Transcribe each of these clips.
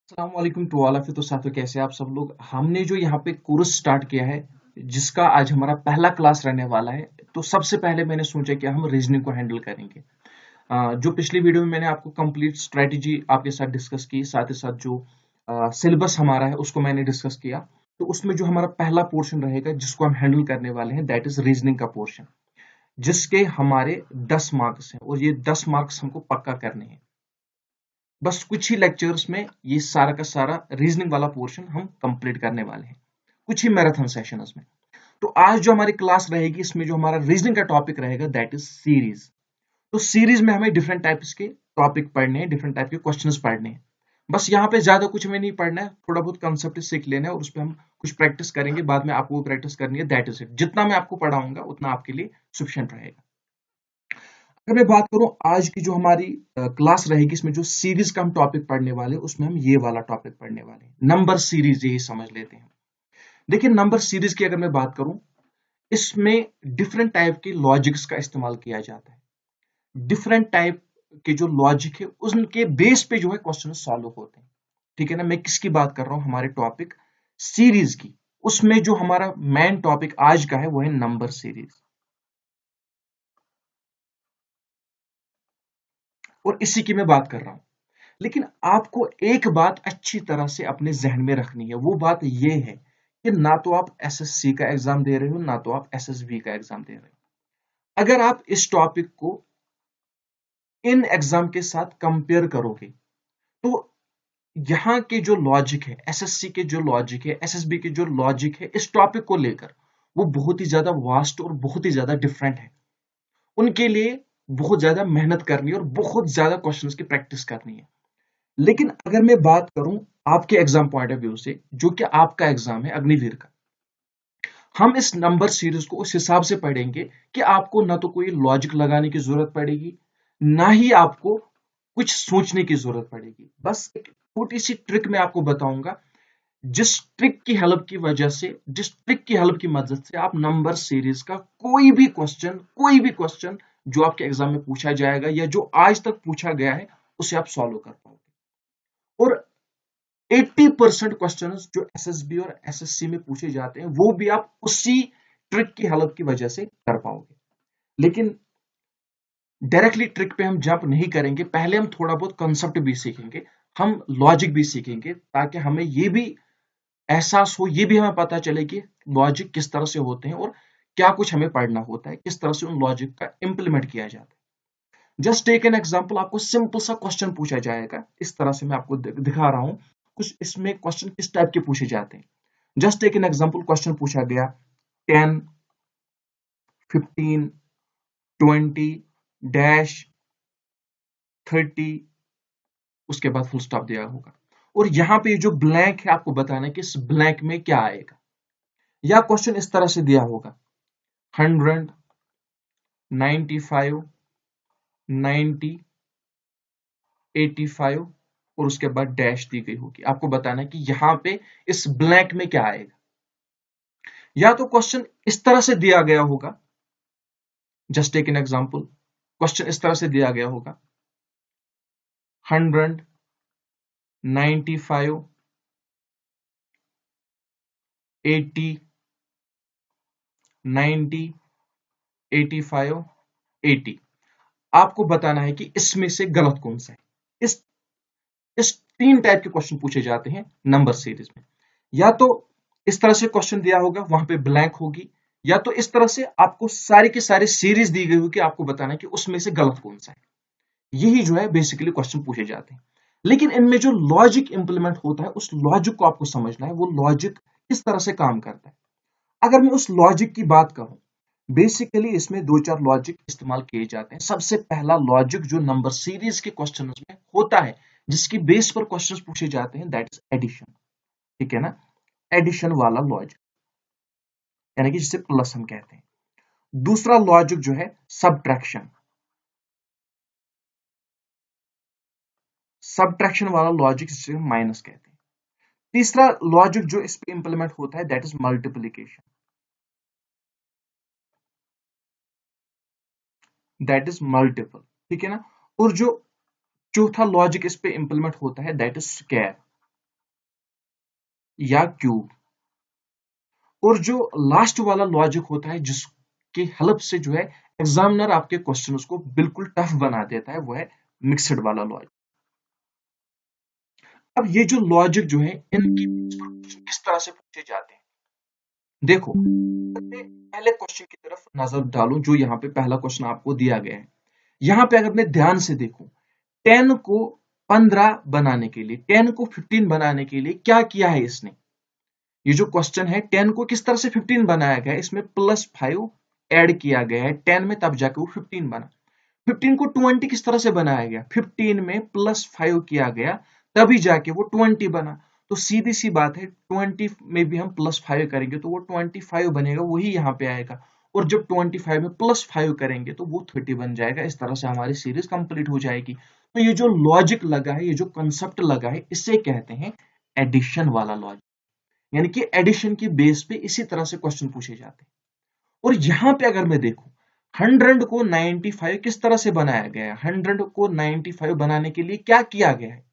अस्सलाम वालेकुम to all of you. तो साथियों, कैसे हैं आप सब लोग। हमने जो यहाँ पे कोर्स स्टार्ट किया है, जिसका आज हमारा पहला क्लास रहने वाला है। तो सबसे पहले मैंने सोचा कि हम रीजनिंग को हैंडल करेंगे। जो पिछली वीडियो में मैंने आपको कंप्लीट स्ट्रेटेजी आपके साथ डिस्कस की, साथ ही साथ जो सिलेबस हमारा है उसको मैंने डिस्कस किया। तो उसमें जो हमारा पहला पोर्शन रहेगा जिसको हम हैंडल करने वाले हैं, दैट इज रीजनिंग का पोर्शन, जिसके हमारे 10 मार्क्स हैं और ये 10 मार्क्स हमको पक्का करने हैं। बस कुछ ही लेक्चर्स में ये सारा का सारा रीजनिंग वाला पोर्शन हम कंप्लीट करने वाले हैं, कुछ ही मैराथन सेशंस में। तो आज जो हमारी क्लास रहेगी, इसमें जो हमारा रीजनिंग का टॉपिक रहेगा दैट इज सीरीज। तो सीरीज में हमें डिफरेंट टाइप्स के टॉपिक पढ़ने हैं, डिफरेंट टाइप के क्वेश्चंस पढ़ने हैं। बस यहाँ पे ज्यादा कुछ हमें नहीं पढ़ना है, थोड़ा बहुत कंसेप्ट सीख लेना है और उस पर हम कुछ प्रैक्टिस करेंगे। बाद में आपको प्रैक्टिस करनी है, दैट इज इट। जितना मैं आपको पढ़ाऊंगा उतना आपके लिए सफिशिएंट रहेगा। अगर मैं बात करूं आज की जो हमारी क्लास रहेगी, इसमें जो सीरीज का हम टॉपिक पढ़ने वाले हैं उसमें हम ये वाला टॉपिक पढ़ने वाले हैं, नंबर सीरीज, यही समझ लेते हैं। देखिए, नंबर सीरीज की अगर मैं बात करूं, इसमें डिफरेंट टाइप के लॉजिक्स का इस्तेमाल किया जाता है। डिफरेंट टाइप के जो लॉजिक है उनके बेस पे जो है क्वेश्चन सॉल्व होते हैं। ठीक है ना। मैं किसकी बात कर रहा हूं, हमारे टॉपिक सीरीज की। उसमें जो हमारा मेन टॉपिक आज का है वो है नंबर सीरीज, और इसी की मैं बात कर रहा हूं। लेकिन आपको एक बात अच्छी तरह से अपने जहन में रखनी है, वो बात ये है कि ना तो आप एसएससी का एग्जाम दे रहे हो, ना तो आप एसएसबी का एग्जाम दे रहे हो। अगर आप इस टॉपिक को इन एग्जाम के साथ कंपेयर करोगे, तो यहाँ के जो लॉजिक है, एसएससी के जो लॉजिक है, एसएसबी के जो लॉजिक है इस टॉपिक को लेकर, वो बहुत ही ज्यादा वास्ट और बहुत ही ज्यादा डिफरेंट है। उनके लिए बहुत ज्यादा मेहनत करनी है और बहुत ज्यादा क्वेश्चंस की प्रैक्टिस करनी है। लेकिन अगर मैं बात करूं आपके एग्जाम पॉइंट ऑफ व्यू से, जो कि आपका एग्जाम है अग्निवीर का, हम इस नंबर सीरीज को उस हिसाब से पढ़ेंगे कि आपको ना तो कोई लॉजिक लगाने की जरूरत पड़ेगी, ना ही आपको कुछ सोचने की जरूरत पड़ेगी। बस एक छोटी सी ट्रिक मैं आपको बताऊंगा, जिस ट्रिक की हेल्प की मदद से आप नंबर सीरीज का कोई भी क्वेश्चन जो आपके एग्जाम में पूछा जाएगा या जो आज तक पूछा गया है उसे आप सॉल्व कर पाओगे। और 80% क्वेश्चन जो एसएसबी और एसएससी में पूछे जाते हैं वो भी आप उसी ट्रिक की हेल्प की वजह से कर पाओगे। लेकिन डायरेक्टली ट्रिक पे हम जंप नहीं करेंगे, पहले हम थोड़ा बहुत कंसेप्ट भी सीखेंगे, हम लॉजिक भी सीखेंगे, ताकि हमें ये भी एहसास हो, ये भी हमें पता चले कि लॉजिक किस तरह से होते हैं और क्या कुछ हमें पढ़ना होता है, किस तरह से उन लॉजिक का इंप्लीमेंट किया जाता है। जस्ट टेक एन एग्जांपल, आपको सिंपल सा क्वेश्चन पूछा जाएगा, इस तरह से मैं आपको दिखा रहा हूं कुछ इसमें क्वेश्चन किस टाइप के पूछे जाते हैं। Just take an example, question पूछा गया 10, 15, 20 डैश 30, उसके बाद फुल स्टॉप दिया होगा, और यहाँ पे जो ब्लैंक है आपको बताना है कि इस ब्लैंक में क्या आएगा। या क्वेश्चन इस तरह से दिया होगा 100, 95, 90, 85, और उसके बाद डैश दी गई होगी। आपको बताना है कि यहाँ पे इस ब्लैंक में क्या आएगा। या तो क्वेश्चन इस तरह से दिया गया होगा, just take an example, question इस तरह से दिया गया होगा 100, 95, 80, 90, 85, 80। आपको बताना है कि इसमें से गलत कौन सा है। इस इस तीन टाइप के क्वेश्चन पूछे जाते हैं नंबर सीरीज में। या तो इस तरह से क्वेश्चन दिया होगा, वहां पे ब्लैंक होगी, या तो इस तरह से आपको सारी की सारी सीरीज दी गई होगी, आपको बताना है कि उसमें से गलत कौन सा है। यही जो है बेसिकली क्वेश्चन पूछे जाते हैं। लेकिन इनमें जो लॉजिक इंप्लीमेंट होता है, उस लॉजिक को आपको समझना है, वो लॉजिक किस तरह से काम करता है। अगर मैं उस लॉजिक की बात करूं, बेसिकली इसमें दो चार लॉजिक इस्तेमाल किए जाते हैं। सबसे पहला लॉजिक जो नंबर सीरीज के क्वेश्चन में होता है, जिसकी बेस पर क्वेश्चन पूछे जाते हैं, दैट इज एडिशन। ठीक है ना। एडिशन वाला लॉजिक, यानी कि जिसे प्लस हम कहते हैं। दूसरा लॉजिक जो है सब्ट्रैक्शन, सब्ट्रैक्शन वाला लॉजिक जिसे हम माइनस कहते हैं। तीसरा लॉजिक जो इस पे इंप्लीमेंट होता है, that is multiplication, that is multiple. ठीक है ना। और जो चौथा लॉजिक इस पे इंप्लीमेंट होता है, दैट इज स्क्वायर। या क्यूब। और जो लास्ट वाला लॉजिक होता है जिसकी हेल्प से जो है एग्जामिनर आपके क्वेश्चन को बिल्कुल टफ बना देता है, वो है मिक्सड वाला लॉजिक। अब ये जो लॉजिक जो है इनकी किस तरह से पूछे जाते हैं, देखो पहले क्वेश्चन की तरफ नजर डालूं जो यहाँ पे पहला क्वेश्चन आपको दिया गया है। यहाँ पे अगर मैं ध्यान से देखूं, 10 को 15 बनाने के लिए, 10 को 15 बनाने के लिए क्या किया है इसने, ये जो क्वेश्चन है 10 को किस तरह से 15 बनाया गया है, इसमें +5 ऐड किया गया है 10 में, तब जाके वो 15 बना। 15 को 20 किस तरह से बनाया गया, 15 में +5 किया गया तभी जाके वो 20 बना। तो सीधी सी बात है 20 में भी हम +5 करेंगे तो वो 25 बनेगा, वही यहाँ पे आएगा। और जब 25 में +5 करेंगे तो वो 30 बन जाएगा। इस तरह से हमारी सीरीज कंप्लीट हो जाएगी। तो ये जो लॉजिक लगा है, ये जो कंसेप्ट लगा है, इसे कहते हैं एडिशन वाला लॉजिक। यानी कि एडिशन की बेस पे इसी तरह से क्वेश्चन पूछे जाते हैं। और यहां पे अगर मैं देखूं 100 को 95 किस तरह से बनाया गया है, 100 को 95 बनाने के लिए क्या किया गया है,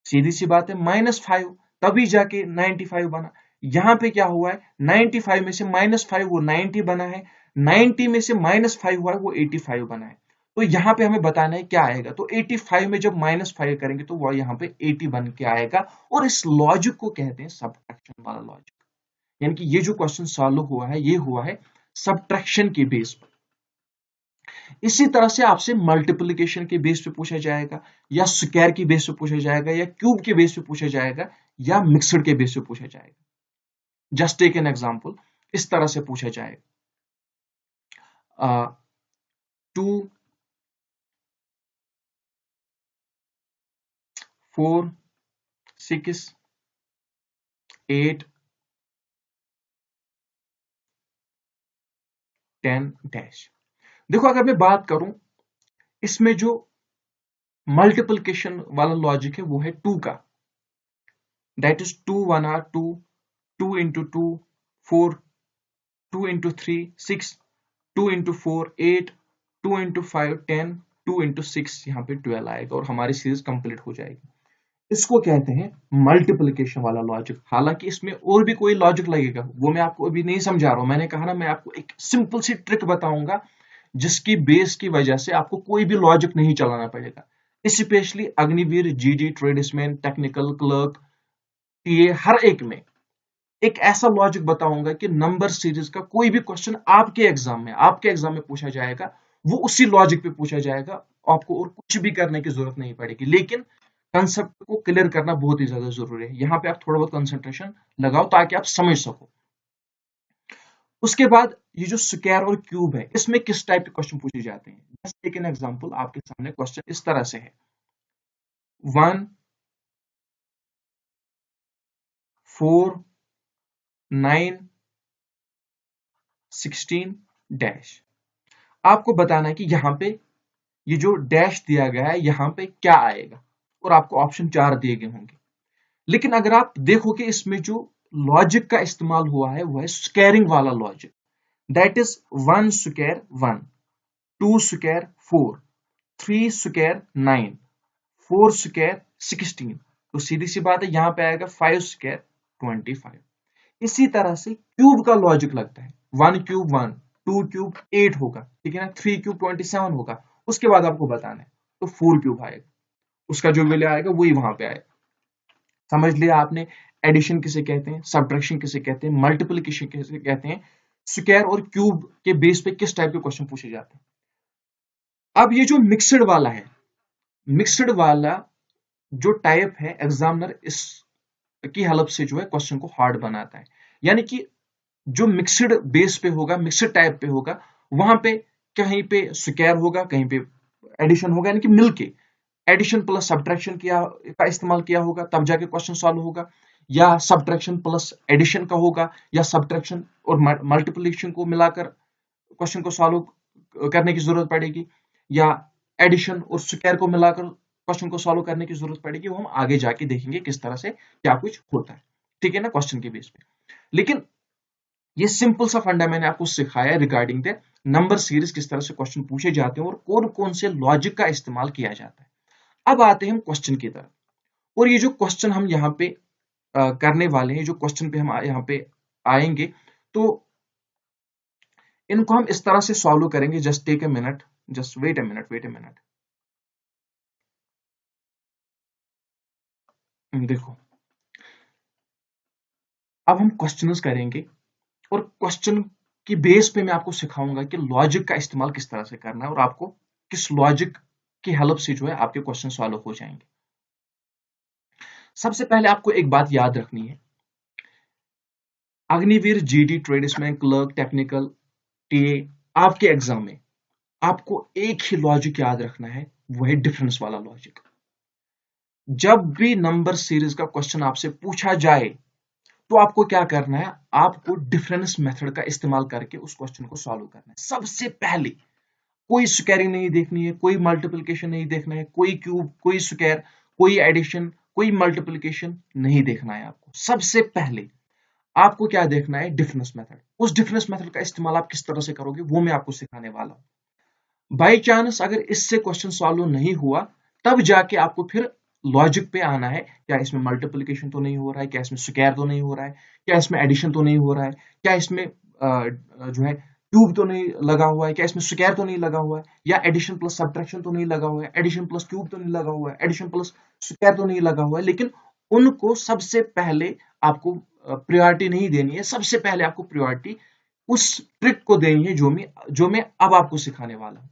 सीधी सी बात है -5, तभी जाके 95 बना। यहां पे क्या हुआ है, 95 में से -5 वो 90 बना है, 90 में से -5 हुआ है वो 85 बना है। तो यहाँ पे हमें बताना है क्या आएगा, तो 85 में जब -5 करेंगे तो वो यहाँ पे 80 बन के आएगा। और इस लॉजिक को कहते हैं सब्ट्रैक्शन वाला लॉजिक। यानी कि ये जो क्वेश्चन सॉल्व हुआ है ये हुआ है सब्ट्रैक्शन के बेस पर। इसी तरह से आपसे मल्टीप्लिकेशन के बेस पे पूछा जाएगा, या स्क्वायर की बेस पे पूछा जाएगा, या क्यूब के बेस पे पूछा जाएगा, या मिक्सड के बेस पे पूछा जाएगा। जस्ट टेक एन एग्जांपल, इस तरह से पूछा जाएगा 2 4 6 8 10 डैश। देखो अगर मैं बात करूं, इसमें जो मल्टीप्लिकेशन वाला लॉजिक है वो है 2 का, that is 2 1 are 2, 2 into 2 4, 2 into 3 6, 2 into 4 8, 2 into 5 10, 2 into 6 यहाँ पे 12 आएगा और हमारी सीरीज कंप्लीट हो जाएगी। इसको कहते हैं मल्टीप्लिकेशन वाला लॉजिक। हालांकि इसमें और भी कोई लॉजिक लगेगा, वो मैं आपको अभी नहीं समझा रहा हूं। मैंने कहा ना, मैं आपको एक सिंपल सी ट्रिक बताऊंगा जिसकी बेस की वजह से आपको कोई भी लॉजिक नहीं चलाना पड़ेगा। Specially Agniveer, GD, tradesman, technical, clerk, TA, हर एक में एक ऐसा लॉजिक बताऊंगा कि नंबर सीरीज का कोई भी क्वेश्चन आपके एग्जाम में पूछा जाएगा, वो उसी लॉजिक पे पूछा जाएगा। आपको और कुछ भी करने की जरूरत नहीं पड़ेगी, लेकिन कंसेप्ट को क्लियर करना बहुत ही ज्यादा जरूरी है। यहाँ पे आप थोड़ा बहुत कंसंट्रेशन लगाओ ताकि आप समझ सको। उसके बाद ये जो स्क्वायर और क्यूब है, इसमें किस टाइप के क्वेश्चन पूछे जाते हैं। जस्ट टेक एन एग्जांपल, आपके सामने क्वेश्चन इस तरह से है 1 4 9 16 डैश। आपको बताना है कि यहाँ पे ये जो डैश दिया गया है यहाँ पे क्या आएगा, और आपको ऑप्शन 4 दिए गए होंगे। लेकिन अगर आप देखोगे इसमें जो लॉजिक का इस्तेमाल हुआ है वो है स्क्वायरिंग वाला logic, that is 1 square 1, 2 square 4, 3 square 9, 4 square 16। तो सीधी सी बात है यहाँ पे आएगा 5 स्क्वायर 25। इसी तरह से क्यूब का लॉजिक लगता है, 1 क्यूब 1, 2 क्यूब 8 होगा, ठीक है ना, 3 क्यूब 27 होगा। उसके बाद आपको बताना है तो 4 क्यूब आएगा, उसका जो वैल्यू आएगा वही वहां पे आएगा। समझ लिया आपने एडिशन किसे कहते हैं, सब्ट्रैक्शन किसे कहते हैं, मल्टीप्लिकेशन किसे कहते हैं, स्क्वायर और क्यूब के बेस पे किस टाइप के क्वेश्चन पूछे जाते हैं। अब ये जो मिक्सड वाला है, मिक्सड वाला जो टाइप है, एग्जामिनर इस की हेल्प से जो है क्वेश्चन को हार्ड बनाता है। यानी कि जो मिक्सड बेस पे होगा, मिक्सड टाइप पे होगा, वहां पे कहीं पे स्क्वायर होगा, कहीं पे एडिशन होगा, यानी कि मिलके एडिशन प्लस सब्ट्रैक्शन का इस्तेमाल किया होगा तब जाके क्वेश्चन सॉल्व होगा, या सब्ट्रैक्शन प्लस एडिशन का होगा, या सब्ट्रैक्शन और मल्टीप्लिकेशन को मिलाकर क्वेश्चन को सॉल्व करने की जरूरत पड़ेगी, या एडिशन और स्क्वायर को मिलाकर क्वेश्चन को सॉल्व करने की जरूरत पड़ेगी। वो हम आगे जाके देखेंगे किस तरह से क्या कुछ होता है, ठीक है ना, क्वेश्चन के बेस पे। लेकिन ये सिंपल सा फंडा मैंने आपको सिखाया रिगार्डिंग द नंबर सीरीज, किस तरह से क्वेश्चन पूछे जाते हैं और कौन कौन से लॉजिक का इस्तेमाल किया जाता है। अब आते हैं हम क्वेश्चन की तरफ, और ये जो क्वेश्चन हम यहाँ पे करने वाले हैं, जो क्वेश्चन पे हम यहाँ पे आएंगे, तो इनको हम इस तरह से सॉल्व करेंगे। Just take a minute, just wait a minute. देखो, अब हम क्वेश्चंस करेंगे और क्वेश्चन की बेस पे मैं आपको सिखाऊंगा कि लॉजिक का इस्तेमाल किस तरह से करना है और आपको किस लॉजिक की हेल्प से जो है आपके क्वेश्चन सॉल्व हो जाएंगे। सबसे पहले आपको एक बात याद रखनी है, Agniveer, GD, tradesman, clerk, technical, TA, आपके एग्जाम में आपको एक ही लॉजिक याद रखना है, वो है डिफरेंस वाला लॉजिक। जब भी नंबर सीरीज का क्वेश्चन आपसे पूछा जाए तो आपको क्या करना है, आपको डिफरेंस मेथड का इस्तेमाल करके उस क्वेश्चन को सॉल्व करना है। सबसे पहले कोई स्क्वायरिंग नहीं देखनी है, कोई मल्टीप्लिकेशन नहीं देखना है, कोई क्यूब, कोई स्क्वायर, कोई एडिशन, कोई मल्टीप्लिकेशन नहीं देखना है। आपको सबसे पहले आपको क्या देखना है, डिफरेंस मेथड। उस डिफरेंस मेथड का इस्तेमाल आप किस तरह से करोगे वो मैं आपको सिखाने वाला हूं। बाई चांस अगर इससे क्वेश्चन सॉल्व नहीं हुआ, तब जाके आपको फिर लॉजिक पे आना है, क्या इसमें मल्टीप्लिकेशन तो नहीं हो रहा है, क्या इसमें स्क्वायर तो नहीं हो रहा है, क्या इसमें एडिशन तो नहीं हो रहा है, क्या इसमें जो है क्यूब तो नहीं लगा हुआ है, क्या इसमें स्क्वायर तो नहीं लगा हुआ है, या एडिशन प्लस सब्ट्रैक्शन तो नहीं लगा हुआ है, एडिशन प्लस क्यूब तो नहीं लगा हुआ है, एडिशन प्लस स्क्वायर तो नहीं लगा हुआ है। लेकिन उनको सबसे पहले आपको प्रायोरिटी नहीं देनी है, सबसे पहले आपको प्रायोरिटी उस ट्रिक को देनी है जो मैं अब आपको सिखाने वाला हूं।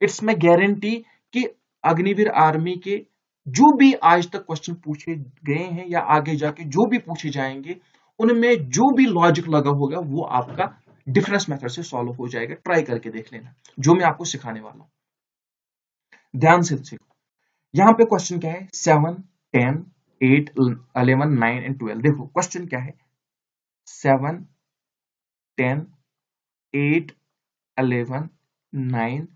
इट्स मैं गारंटी कि अग्निवीर आर्मी के जो भी आज तक क्वेश्चन पूछे गए हैं या आगे जाके जो भी पूछे जाएंगे, उनमें जो भी लॉजिक लगा होगा वो आपका डिफरेंस मेथड से सॉल्व हो जाएगा। ट्राई करके देख लेना जो मैं आपको सिखाने वाला हूं, ध्यान से सीखो। यहां पे क्वेश्चन क्या है, 7, 10, 8, 11, 9 एंड 12। देखो क्वेश्चन क्या है, 7, 10, 8, 11, 9,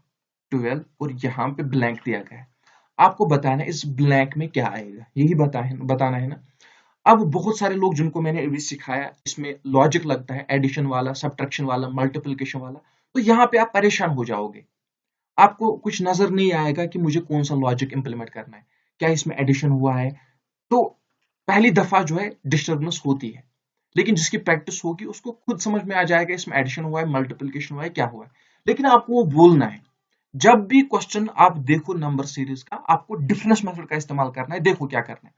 12 और यहाँ पे ब्लैंक दिया गया है। आपको बताना है इस ब्लैंक में क्या आएगा, यही बताना है ना। अब बहुत सारे लोग जिनको मैंने अभी सिखाया, इसमें लॉजिक लगता है एडिशन वाला, सब्ट्रैक्शन वाला, मल्टीप्लिकेशन वाला, तो यहाँ पे आप परेशान हो जाओगे। आपको कुछ नजर नहीं आएगा कि मुझे कौन सा लॉजिक इंप्लीमेंट करना है, क्या इसमें एडिशन हुआ है। तो पहली दफा जो है डिस्टर्बेंस होती है, लेकिन जिसकी प्रैक्टिस होगी उसको खुद समझ में आ जाएगा इसमें एडिशन हुआ है, मल्टीप्लिकेशन हुआ है, क्या हुआ है। लेकिन आपको वो बोलना है, जब भी क्वेश्चन आप देखो नंबर सीरीज का, आपको डिफरेंस मेथड का इस्तेमाल करना है। देखो क्या करना है,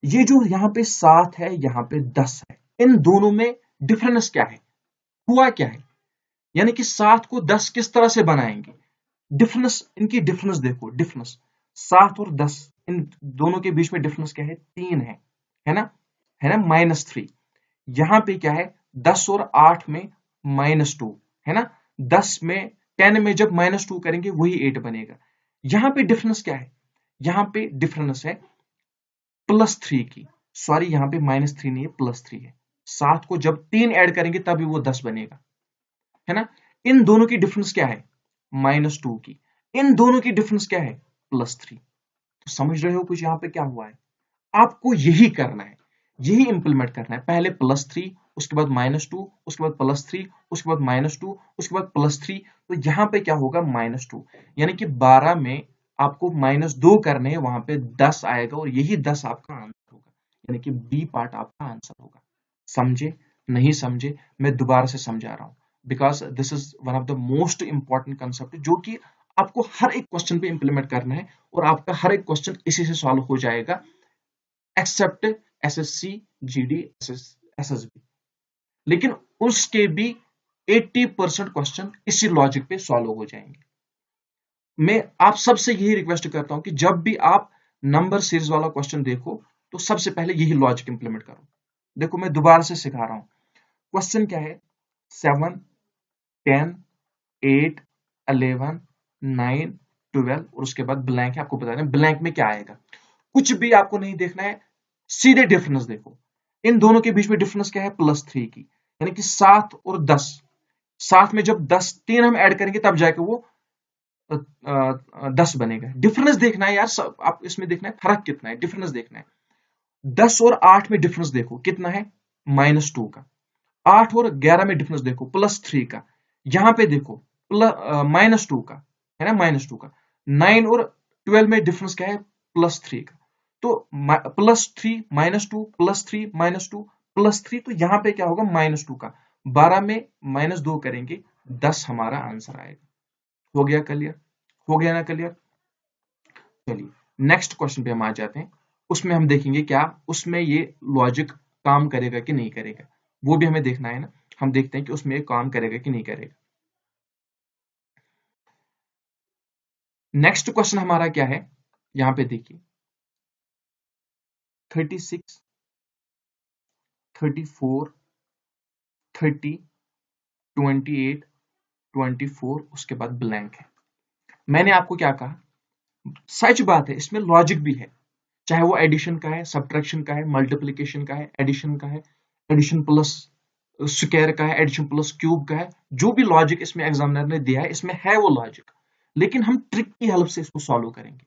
ये जो यहाँ पे 7 है, यहाँ पे 10 है, इन दोनों में डिफरेंस क्या है, हुआ क्या है, यानी कि 7 को 10 किस तरह से बनाएंगे। डिफरेंस, इनकी डिफरेंस देखो, डिफरेंस 7 और 10, इन दोनों के बीच में डिफरेंस क्या है, 3 है ना, है ना, -3। यहाँ पे क्या है, 10 और 8 में -2 है ना, 10 में 10 में जब -2 करेंगे वही 8 बनेगा। यहाँ पे डिफरेंस क्या है, यहाँ पे डिफरेंस है +3 की, सॉरी यहाँ पे -3 नहीं है, +3 है। 7 को जब 3 ऐड करेंगे तभी वो 10 बनेगा, है ना। इन दोनों की डिफरेंस क्या है, -2 की, इन दोनों की डिफरेंस क्या है, +3। तो समझ रहे हो कुछ यहाँ पे क्या हुआ है। आपको यही करना है, यही इंप्लीमेंट करना है। पहले +3, उसके बाद -2, उसके बाद +3, उसके बाद -2, उसके बाद +3। तो यहाँ पे क्या होगा, -2, यानी कि 12 में आपको -2 करने हैं, वहां पे 10 आएगा और यही 10 आपका आंसर होगा, यानी कि बी पार्ट आपका आंसर होगा। समझे, नहीं समझे, मैं दोबारा से समझा रहा हूं, because this is one of the most important concept जो कि आपको हर एक क्वेश्चन पे इंप्लीमेंट करना है और आपका हर एक क्वेश्चन इसी से सॉल्व हो जाएगा, एक्सेप्ट एसएससी, जीडी, एसएसबी। लेकिन उसके भी 80% क्वेश्चन इसी लॉजिक पे सॉल्व हो जाएंगे। मैं आप सबसे यही रिक्वेस्ट करता हूं कि जब भी आप नंबर सीरीज वाला क्वेश्चन देखो, तो सबसे पहले यही लॉजिक इंप्लीमेंट करो। देखो मैं दोबारा से सिखा रहा हूं, क्वेश्चन क्या है, 7, 10, 8, 11, 9, 12 और उसके बाद ब्लैंक है। आपको बता दें ब्लैंक में क्या आएगा, कुछ भी आपको नहीं देखना है, सीधे डिफरेंस देखो। इन दोनों के बीच में डिफरेंस क्या है, +3 की, यानी कि 7 और 10। 7 में जब 10 3 हम ऐड करेंगे तब जाके वो 10 बनेगा। डिफरेंस देखना है यार, सब आप इसमें देखना है फर्क कितना है, डिफरेंस देखना है। 10 और 8 में डिफरेंस देखो कितना है, -2 का। 8 और 11 में डिफरेंस देखो, +3 का। यहां पे देखो -2 का, है ना, -2 का। 9 और 12 में डिफरेंस क्या है, +3 का। तो +3 -2 +3 -2 +3, तो यहाँ पे क्या होगा -2 का 12 में -2 करेंगे 10 हमारा आंसर आएगा। हो गया क्लियर? हो गया ना क्लियर? चलिए नेक्स्ट क्वेश्चन पे हम आ जाते हैं। उसमें हम देखेंगे क्या उसमें ये लॉजिक काम करेगा कि नहीं करेगा, वो भी हमें देखना है ना। हम देखते हैं कि उसमें ये काम करेगा कि नहीं करेगा। नेक्स्ट क्वेश्चन हमारा क्या है, यहाँ पे देखिए 36 34 30 28 24 उसके बाद ब्लैंक है। मैंने आपको क्या कहा, सच बात है इसमें लॉजिक भी है, चाहे वो एडिशन का है, सब्ट्रैक्शन का है, मल्टीप्लिकेशन का है, एडिशन का है, एडिशन प्लस स्क्वायर का है, एडिशन प्लस क्यूब का है, जो भी लॉजिक इसमें एग्जामिनर ने दिया है इसमें है वो लॉजिक। लेकिन हम ट्रिक की हेल्प से इसको सॉल्व करेंगे।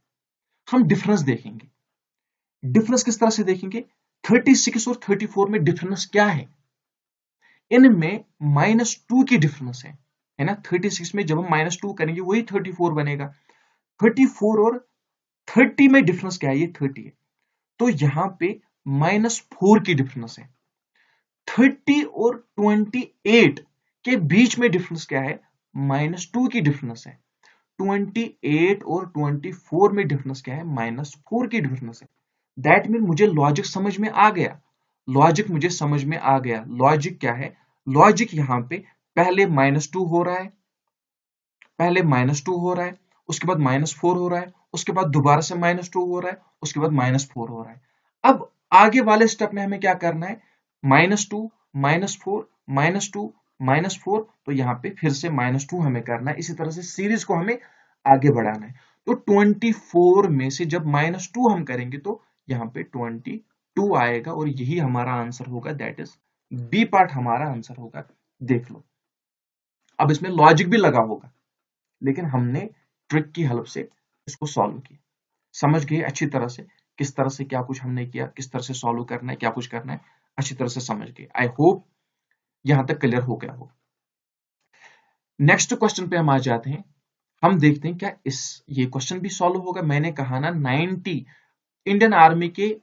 हम डिफरेंस देखेंगे। डिफरेंस किस तरह से देखेंगे, 36 और 34 में डिफरेंस क्या है, इनमें -2 की डिफरेंस है ना। 36 में जब हम -2 करेंगे वही 34 बनेगा। 34 और 30 में डिफरेंस क्या है, ये 30 है, तो यहाँ पे -4 की डिफरेंस है। 30 और 28 के बीच में डिफरेंस क्या है, -2 की डिफरेंस है। 28 और 24 में डिफरेंस क्या है, -4 की डिफरेंस है। दैट मीन मुझे लॉजिक समझ में आ गया। लॉजिक मुझे समझ में आ गया। लॉजिक क्या है, लॉजिक यहाँ पे पहले -2 हो रहा है, पहले -2 हो रहा है, उसके बाद -4 हो रहा है, उसके बाद दोबारा से -2 हो रहा है, उसके बाद -4 हो रहा है। अब आगे वाले स्टेप में हमें क्या करना है, -2 -4 -2 -4, तो यहाँ पे फिर से -2 हमें करना है। इसी तरह से सीरीज को हमें आगे बढ़ाना है। तो 24 में से जब -2 हम करेंगे तो यहाँ पे 22 आएगा और यही हमारा आंसर होगा, दैट इज बी पार्ट हमारा आंसर होगा। देख लो, अब इसमें लॉजिक भी लगा होगा, लेकिन हमने ट्रिक की हेल्प से इसको सॉल्व किया। समझ गए अच्छी तरह से, किस तरह से क्या कुछ हमने किया, किस तरह से सॉल्व करना है, क्या कुछ करना है, अच्छी तरह से समझ गए। आई होप यहां तक क्लियर हो गया हो। नेक्स्ट क्वेश्चन पे हम आ जाते हैं। हम देखते हैं क्या इस ये क्वेश्चन भी सॉल्व होगा। मैंने कहा ना 90 इंडियन आर्मी के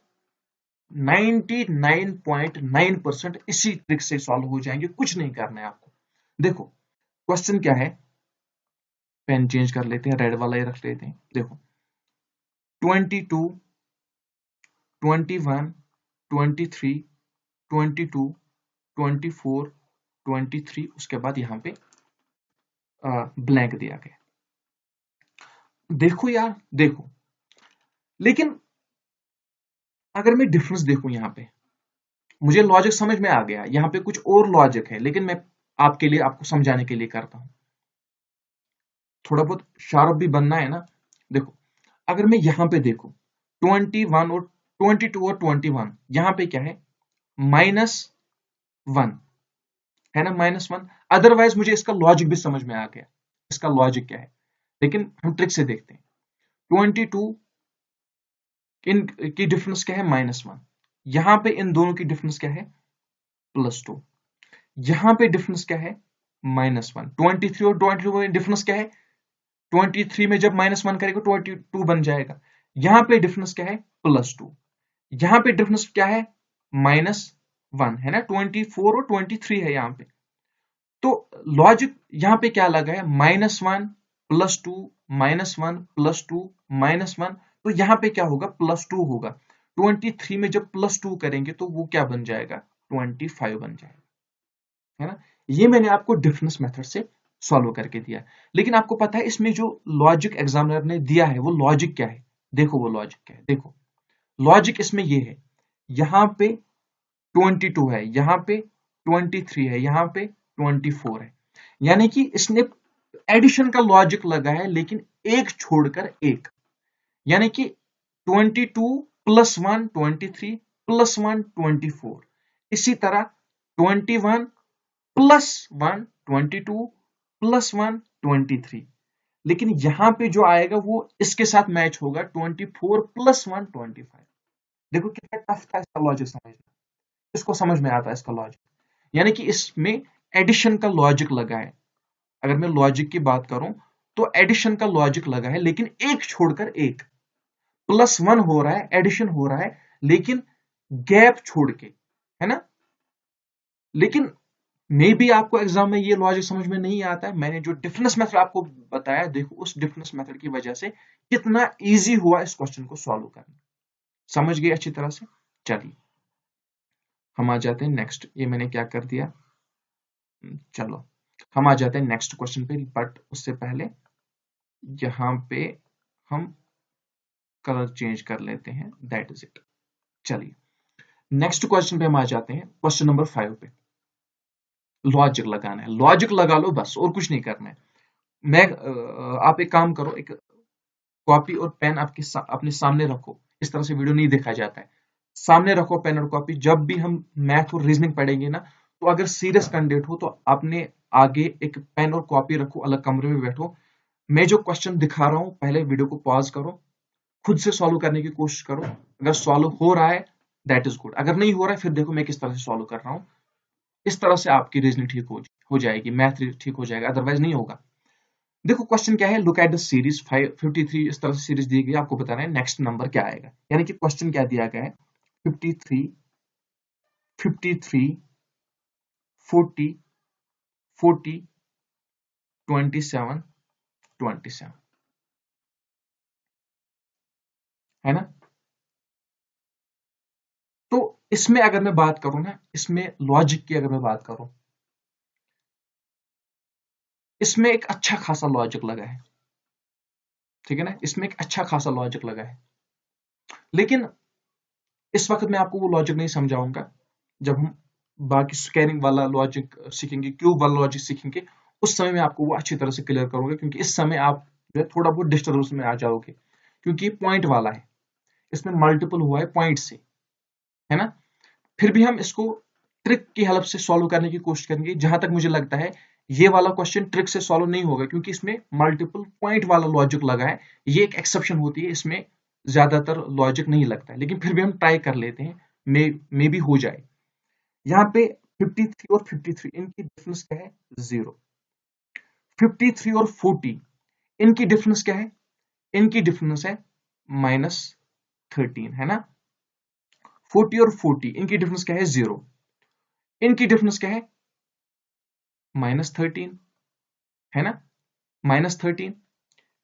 99.9% इसी ट्रिक से सॉल्व हो जाएंगे, कुछ नहीं करना है आपको। देखो क्वेश्चन क्या है, पेन चेंज कर लेते हैं, रेड वाला ही रख लेते हैं। देखो 22 21 23 22 24 23, उसके बाद यहाँ पे ब्लैंक दिया गया। देखो यार देखो, लेकिन अगर मैं डिफरेंस देखूं यहाँ पे, मुझे लॉजिक समझ में आ गया, यहाँ पे कुछ और लॉजिक है, लेकिन मैं आपके लिए आपको समझाने के लिए करता हूं। थोड़ा बहुत शार्प भी बनना है ना। देखो अगर मैं यहाँ पे देखूं 21 और 22 और 21, यहाँ पे क्या है, -1 है ना, -1। अदरवाइज मुझे इसका लॉजिक भी समझ में आ गया, इसका लॉजिक क्या है। लेकिन हम ट्रिक से देखते हैं। 22 इन की डिफरेंस क्या है, -1। यहां पे इन दोनों की डिफरेंस क्या है, +2। यहां पे डिफरेंस क्या है, -1। 23 और 22 में डिफरेंस क्या है, 23 में जब -1 करेगा 22 बन जाएगा। यहां पे डिफरेंस क्या है, +2। यहां पे डिफरेंस क्या है, -1 है ना, 24 और 23 है यहाँ पे। तो लॉजिक यहाँ पे क्या लगा है, -1 +2 -1 +2 -1, तो यहाँ पे क्या होगा, +2 होगा। 23 में जब +2 करेंगे तो वो क्या बन जाएगा, 25 बन जाएगा, है ना। ये मैंने आपको डिफरेंस मेथड से सॉल्व करके दिया। लेकिन आपको पता है इसमें जो लॉजिक एग्जामिनर ने दिया है वो लॉजिक क्या है, देखो वो लॉजिक क्या है। देखो लॉजिक इसमें ये है, यहाँ पे 22 है, यहाँ पे 23 है, यहाँ पे 24 है, यानी कि इसने एडिशन का लॉजिक लगा है, लेकिन एक छोड़कर एक, यानी कि 22 + 1 23 + 1 24, इसी तरह 21 + 1 22 + 1 23। लेकिन यहां पे जो आएगा वो इसके साथ मैच होगा, 24 + 1 25। देखो कितना टफ था इसका लॉजिक समझना, इसको समझ में आता है इसका लॉजिक, यानी कि इसमें एडिशन का लॉजिक लगा है। अगर मैं लॉजिक की बात करूं तो एडिशन का लॉजिक लगा है, लेकिन एक छोड़कर एक। +1 हो रहा है, एडिशन हो रहा है, लेकिन गैप छोड़ के, है ना। लेकिन मे बी आपको एग्जाम में ये लॉजिक समझ में नहीं आता है। मैंने जो डिफरेंस मेथड आपको बताया, देखो उस डिफरेंस मेथड की वजह से कितना इजी हुआ इस क्वेश्चन को सॉल्व करना। समझ गए अच्छी तरह से। चलिए हम आ जाते हैं नेक्स्ट। ये मैंने क्या कर दिया, चलो हम आ जाते हैं नेक्स्ट क्वेश्चन पे, बट उससे पहले यहां पे हम कलर चेंज कर लेते हैं, दैट इज इट। चलिए नेक्स्ट क्वेश्चन पे हम आ जाते हैं, क्वेश्चन नंबर 5 पे। लॉजिक लगाना है, लॉजिक लगा लो बस, और कुछ नहीं करना है। आप एक काम करो, एक कॉपी और पेन अपने सामने रखो। इस तरह से वीडियो नहीं देखा जाता है। सामने रखो पेन और कॉपी। जब भी हम मैथ और रीजनिंग पढ़ेंगे ना, तो अगर सीरियस कैंडिडेट हो तो अपने आगे एक पेन और कॉपी रखो, अलग कमरे में बैठो। मैं जो क्वेश्चन दिखा रहा हूं, पहले वीडियो को पॉज करो, खुद से सॉल्व करने की कोशिश करो। अगर सॉल्व हो रहा है दैट इज गुड, अगर नहीं हो रहा है फिर देखो मैं किस तरह से सॉल्व कर रहा हूं। इस तरह से आपकी रीजनिंग ठीक हो जाएगी, मैथ ठीक हो जाएगा, अदरवाइज नहीं होगा। देखो क्वेश्चन क्या है, लुक एट द सीरीज 53। इस तरह से सीरीज दी गई, आपको बताना है नेक्स्ट नंबर क्या आएगा। यानी कि क्वेश्चन क्या दिया गया है, 53, 53, 40, 40, 27, 27, है ना। तो इसमें अगर मैं बात करूं ना, इसमें लॉजिक की अगर मैं बात करूं, इसमें एक अच्छा खासा लॉजिक लगा है, ठीक है ना। इसमें एक अच्छा खासा लॉजिक लगा है, लेकिन इस वक्त मैं आपको वो लॉजिक नहीं समझाऊंगा। जब हम बाकी स्कैनिंग वाला लॉजिक सीखेंगे, क्यूब वाला लॉजिक सीखेंगे, उस समय मैं आपको वो अच्छी तरह से क्लियर करूंगा, क्योंकि इस समय आप जो है थोड़ा बहुत डिस्टर्बेंस में आ जाओगे, क्योंकि ये पॉइंट वाला है, इसमें मल्टीपल हुआ है पॉइंट से, है ना। फिर भी हम इसको ट्रिक की हेल्प से सॉल्व करने की कोशिश करेंगे। जहां तक मुझे लगता है ये वाला क्वेश्चन ट्रिक से सॉल्व नहीं होगा, क्योंकि इसमें मल्टीपल पॉइंट वाला लॉजिक लगा है। ये एक एक्सेप्शन होती है, इसमें ज्यादातर लॉजिक नहीं लगता है, लेकिन फिर भी हम ट्राई कर लेते हैं, मे भी हो जाए। यहाँ पे 53 और 53 इनकी डिफरेंस क्या है, 0। 53 और 40 इनकी डिफरेंस क्या है, इनकी डिफरेंस है -13, है ना। 40 और 40 इनकी डिफरेंस क्या है, 0। इनकी डिफरेंस क्या है, -13, है ना, -13।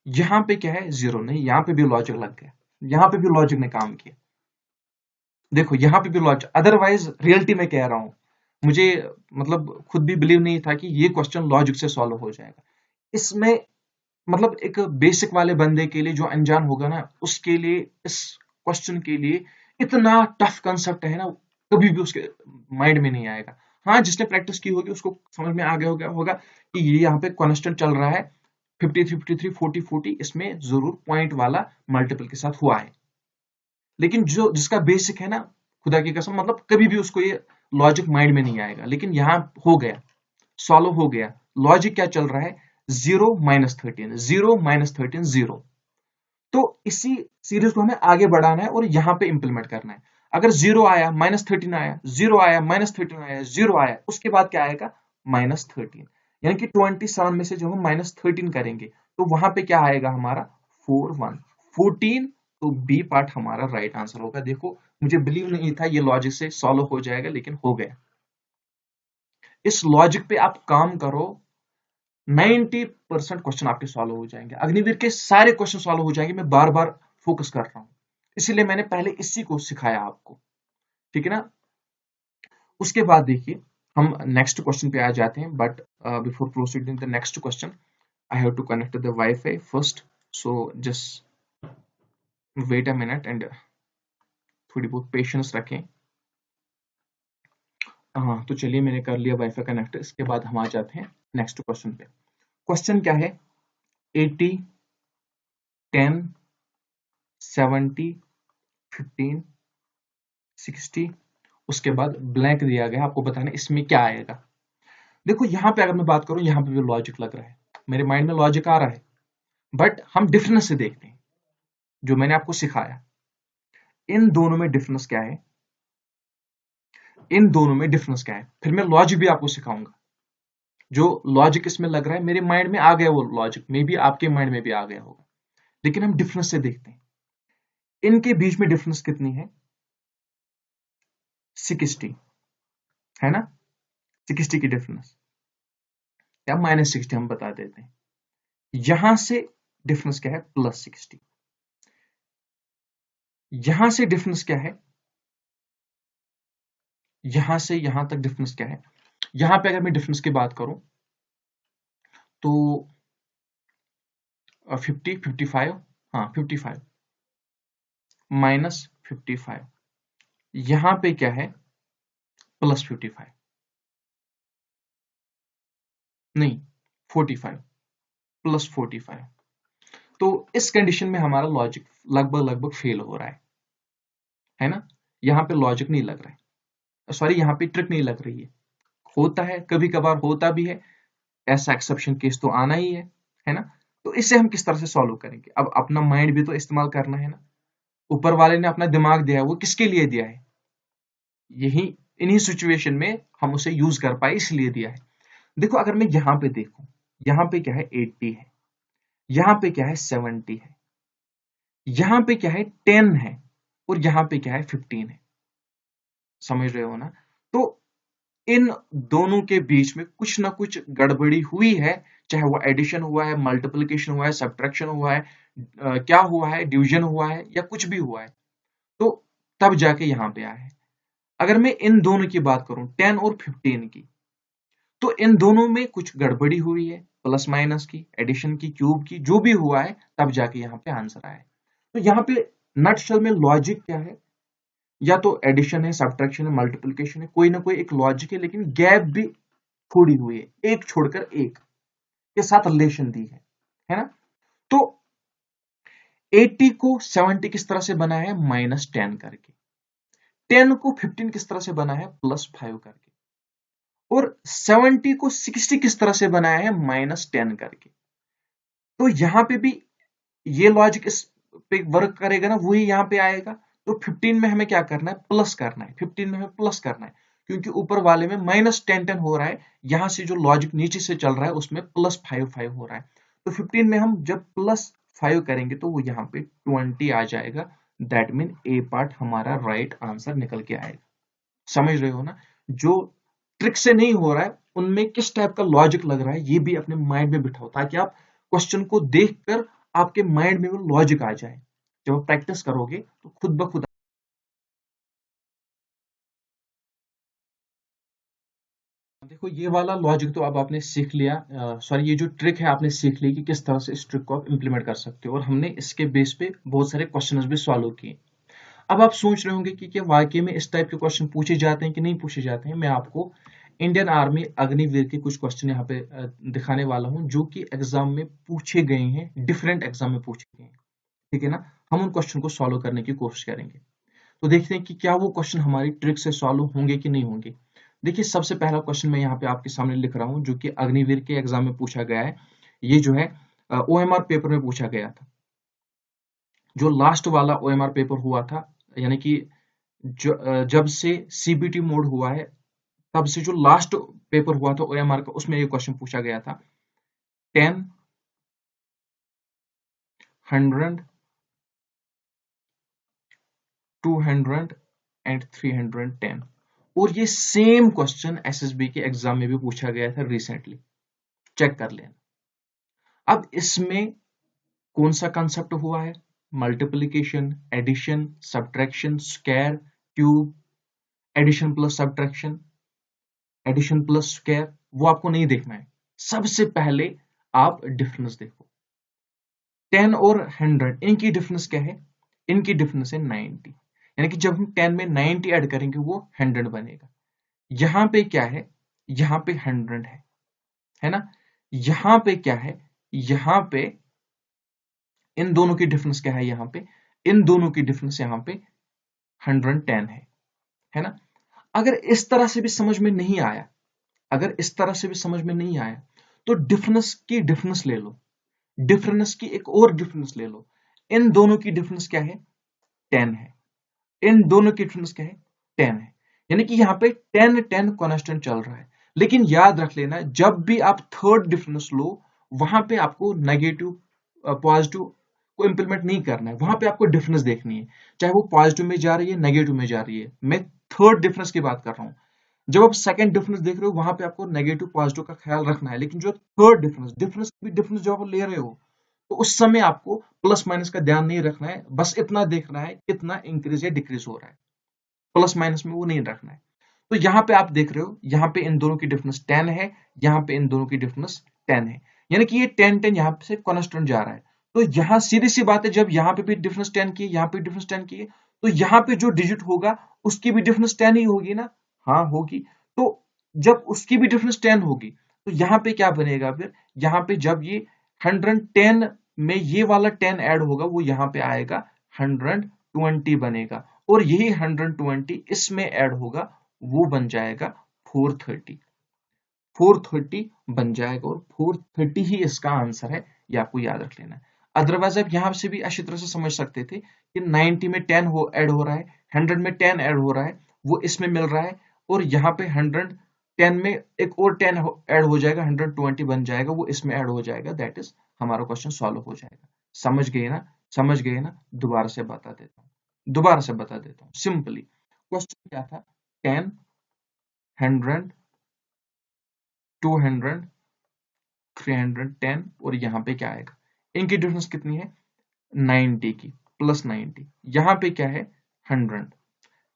यहां पे क्या है, 0 नहीं, यहां पे भी लॉजिक लग गया, यहां पे भी लॉजिक ने काम किया। देखो यहां पे भी लॉजिक, अदरवाइज रियलिटी में कह रहा हूं, मुझे मतलब खुद भी बिलीव नहीं था कि ये क्वेश्चन लॉजिक से सॉल्व हो जाएगा। इसमें मतलब एक बेसिक वाले बंदे के लिए जो अनजान होगा ना, उसके लिए इस क्वेश्चन के लिए इतना टफ कंसेप्ट है ना, कभी भी उसके माइंड में नहीं आएगा। हाँ, जिसने प्रैक्टिस की होगी उसको समझ में आ गया होगा कि ये यहाँ पे कॉन्स्टेंट चल रहा है, 53, 53, 40, 40, इसमें जरूर पॉइंट वाला मल्टीपल के साथ हुआ है। लेकिन जो जिसका बेसिक है ना, खुदा की कसम, मतलब कभी भी उसको ये लॉजिक माइंड में नहीं आएगा, लेकिन यहाँ हो गया, सॉल्व हो गया। लॉजिक क्या चल रहा है, 0 -13, 0 -13, 0। तो इसी सीरीज को हमें आगे बढ़ाना है और यहाँ पे इंप्लीमेंट करना है। अगर 0 आया, -13 आया, 0 आया, -13 आया, 0 आया, उसके बाद क्या आएगा, -13। यानी कि 27 में से जब हम -13 करेंगे तो वहां पे क्या आएगा हमारा, 4 1 14। तो बी पार्ट हमारा राइट आंसर होगा। देखो मुझे बिलीव नहीं था ये लॉजिक से सॉल्व हो जाएगा, लेकिन हो गया। इस लॉजिक पे आप काम करो, 90% क्वेश्चन आपके सॉल्व हो जाएंगे। अग्निवीर के सारे क्वेश्चन सॉल्व हो जाएंगे। मैं बार बार फोकस कर रहा हूं, इसीलिए मैंने पहले इसी को सिखाया आपको, ठीक है ना। उसके बाद देखिए हम नेक्स्ट क्वेश्चन पे आ जाते हैं, but before proceeding the next question I have to connect the wifi first, so just wait a minute and थोड़ी बहुत पेशेंस रखें। हाँ तो चलिए मैंने कर लिया वाईफाई कनेक्ट। इसके बाद हम आ जाते हैं नेक्स्ट क्वेश्चन पे। क्वेश्चन क्या है, 80, 10, 70, 15, 60, उसके बाद ब्लैंक दिया गया, आपको बताना है इसमें क्या आएगा। देखो यहाँ पे अगर मैं बात करूं, यहाँ पे भी लॉजिक लग रहा है, मेरे माइंड में लॉजिक आ रहा है, बट हम डिफरेंस से देखते हैं जो मैंने आपको सिखाया। इन दोनों में डिफरेंस क्या है, इन दोनों में डिफरेंस क्या है, फिर मैं लॉजिक भी आपको सिखाऊंगा। जो लॉजिक इसमें लग रहा है मेरे माइंड में आ गया, वो लॉजिक मे भी आपके माइंड में भी आ गया होगा, लेकिन हम डिफरेंस से देखते हैं। इनके बीच में डिफरेंस कितनी है? 60 है ना, 60 की डिफरेंस, या -60 हम बता देते हैं। यहां से डिफरेंस क्या है? +60। यहां से डिफरेंस क्या है? यहां से यहां तक डिफरेंस क्या है? यहां पे अगर मैं डिफरेंस की बात करूं तो 50, 55, हाँ 55 -55, यहां पे क्या है? +55, नहीं 45, +45। तो इस कंडीशन में हमारा लॉजिक लगभग लगभग फेल हो रहा है ना? यहाँ पे लॉजिक नहीं लग रहा है, सॉरी यहाँ पे ट्रिक नहीं लग रही है। होता है, कभी कभार होता भी है, ऐसा एक्सेप्शन केस तो आना ही है ना? तो इसे हम किस तरह से सॉल्व करेंगे? अब अपना माइंड भी तो इस्तेमाल करना है ना। ऊपर वाले ने अपना दिमाग दिया है, वो किसके लिए दिया है? यही इन्हीं सिचुएशन में हम उसे यूज कर पाए इसलिए दिया है। देखो अगर मैं यहाँ पे देखूं, यहाँ पे क्या है? 80 है, यहाँ पे क्या है? 70 है, यहाँ पे क्या है? 10 है, और यहाँ पे क्या है? 15 है। समझ रहे हो ना? तो इन दोनों के बीच में कुछ ना कुछ गड़बड़ी हुई है, चाहे वो एडिशन हुआ है, मल्टीप्लिकेशन हुआ है, सब्ट्रैक्शन हुआ है, क्या हुआ है, डिवीजन हुआ है, या कुछ भी हुआ है, तो तब जाके यहाँ पे आया है। अगर मैं इन दोनों की बात करूं, 10 और 15 की, तो इन दोनों में कुछ गड़बड़ी हुई है, प्लस माइनस की, एडिशन की, क्यूब की, जो भी हुआ है, तब जाके यहाँ पे आंसर आया है। तो यहाँ पे नटशेल में लॉजिक क्या है? या तो एडिशन है, सब्ट्रैक्शन है, मल्टीप्लिकेशन है, कोई ना कोई एक लॉजिक है, लेकिन गैप भी छोड़ी हुई है, एक छोड़कर एक के साथ रिलेशन दी है ना? तो 80 को 70 किस तरह से बना है? -10 करके। 10 को 15 किस तरह से बना है? +5 करके। और 70 को 60 किस तरह से बनाया है? -10 करके। तो यहां पे भी ये लॉजिक इस पे वर्क करेगा ना, वही यहाँ पे आएगा। तो 15 में हमें क्या करना है? प्लस करना है। 15 में हमें प्लस करना है, क्योंकि ऊपर वाले में -10 हो रहा है, यहां से जो लॉजिक नीचे से चल रहा है उसमें +5 हो रहा है। तो 15 में हम जब +5 करेंगे तो वो यहाँ पे 20 आ जाएगा। दैट मीन ए पार्ट हमारा राइट आंसर निकल के आएगा। समझ रहे हो ना? जो ट्रिक से नहीं हो रहा है उनमें किस टाइप का लॉजिक लग रहा है, ये भी अपने माइंड में बिठाओ, ताकि आप क्वेश्चन को देखकर आपके माइंड में वो लॉजिक आ जाए। जब आप प्रैक्टिस करोगे तो खुद ब खुद। देखो ये वाला लॉजिक तो अब आपने सीख लिया, सॉरी ये जो ट्रिक है आपने सीख ली कि किस तरह से इस ट्रिक को आप इंप्लीमेंट कर सकते हो, और हमने इसके बेस पे बहुत सारे क्वेश्चंस भी सॉल्व किए। अब आप सोच रहे होंगे कि क्या वाकई में इस टाइप के क्वेश्चन पूछे जाते हैं कि नहीं पूछे जाते हैं। मैं आपको इंडियन आर्मी अग्निवीर के कुछ क्वेश्चन यहाँ पे दिखाने वाला हूँ, जो कि एग्जाम में पूछे गए हैं, डिफरेंट एग्जाम में पूछे गए हैं। ठीक है ना? हम उन क्वेश्चन को सॉल्व करने की कोशिश करेंगे। तो देखते हैं कि क्या वो क्वेश्चन हमारी ट्रिक से सॉल्व होंगे कि नहीं होंगे। देखिए सबसे पहला क्वेश्चन मैं यहाँ पे आपके सामने लिख रहा हूँ, जो कि अग्निवीर के एग्जाम में पूछा गया है। ये जो है ओएमआर पेपर में पूछा गया था, जो लास्ट वाला ओएमआर पेपर हुआ था, यानी कि जब से सीबीटी मोड हुआ है तब से जो लास्ट पेपर हुआ था ओएमआर का, उसमें ये क्वेश्चन पूछा गया था। 10, 100, 200 एंड 310। और ये सेम क्वेश्चन एसएसबी के एग्जाम में भी पूछा गया था रिसेंटली, चेक कर लेना। अब इसमें कौन सा कंसेप्ट हुआ है? Multiplication, addition, subtraction, square, cube, addition plus subtraction, addition plus square, वो आपको नहीं देखना है। सबसे पहले आप डिफरेंस देखो। 10 और 100 इनकी डिफरेंस क्या है? इनकी डिफरेंस है 90, यानी कि जब हम 10 में 90 ऐड करेंगे वो 100 बनेगा। यहाँ पे क्या है? यहाँ पे 100 है ना? यहाँ पे क्या है? यहाँ पे इन दोनों की डिफरेंस क्या है? यहाँ पे इन दोनों की डिफरेंस यहाँ पे 110 है ना? अगर इस तरह से भी समझ में नहीं आया, अगर इस तरह से भी समझ में नहीं आया, तो डिफरेंस की डिफरेंस ले लो, डिफरेंस की एक और डिफरेंस ले लो। इन दोनों की डिफरेंस क्या है? 10 है। इन दोनों की डिफरेंस क्या है? 10 है। यानी कि यहाँ पे 10 कांस्टेंट चल रहा है। लेकिन याद रख लेना, जब भी आप थर्ड डिफरेंस लो, वहां पे आपको नेगेटिव पॉजिटिव को इम्प्लीमेंट नहीं करना है, वहां पे आपको डिफरेंस देखनी है, चाहे वो पॉजिटिव में जा रही है नेगेटिव में जा रही है। मैं थर्ड डिफरेंस की बात कर रहा हूँ। जब आप सेकंड डिफरेंस देख रहे हो वहां पे आपको नेगेटिव पॉजिटिव का ख्याल रखना है, लेकिन जो थर्ड डिफरेंस डिफरेंस जब आप ले रहे हो तो उस समय आपको प्लस माइनस का ध्यान नहीं रखना है, बस इतना देखना है कितना इंक्रीज या डिक्रीज हो रहा है, प्लस माइनस में वो नहीं रखना है। तो यहाँ पे आप देख रहे हो, यहाँ पे इन दोनों की डिफरेंस 10 है, यहाँ पे इन दोनों की डिफरेंस 10 है, यानी कि ये 10 यहाँ से कॉन्स्टेंट जा रहा है। तो यहाँ सीधी सी बात है, जब यहाँ पे भी डिफरेंस 10 की है, यहाँ पे डिफरेंस 10 की है, तो यहाँ पे जो डिजिट होगा उसकी भी डिफरेंस 10 ही होगी ना। हाँ होगी। तो जब उसकी भी डिफरेंस 10 होगी तो यहाँ पे क्या बनेगा फिर, यहाँ पे जब ये 110 में ये वाला 10 ऐड होगा वो यहाँ पे आएगा 120 बनेगा, और यही 120 इसमें ऐड होगा वो बन जाएगा 430। 430 बन जाएगा और 430 ही इसका आंसर है, ये आपको याद रख लेना है। अदरवाइज आप यहां से भी अच्छी तरह से समझ सकते थे कि 90 में 10 ऐड हो रहा है, 100 में 10 ऐड हो रहा है, वो इसमें मिल रहा है, और यहाँ पे 110 में एक और 10 ऐड हो जाएगा, 120 बन जाएगा, वो इसमें ऐड हो जाएगा। दैट इज हमारा क्वेश्चन सॉल्व हो जाएगा। समझ गए ना? समझ गए ना? दोबारा से बता देता हूँ, दोबारा से बता देता हूँ सिंपली। क्वेश्चन क्या था? 10, 100, 200, 310, और यहाँ पे क्या आएगा? इनकी डिफरेंस कितनी है? 90 की, प्लस 90। यहाँ पे क्या है? 100।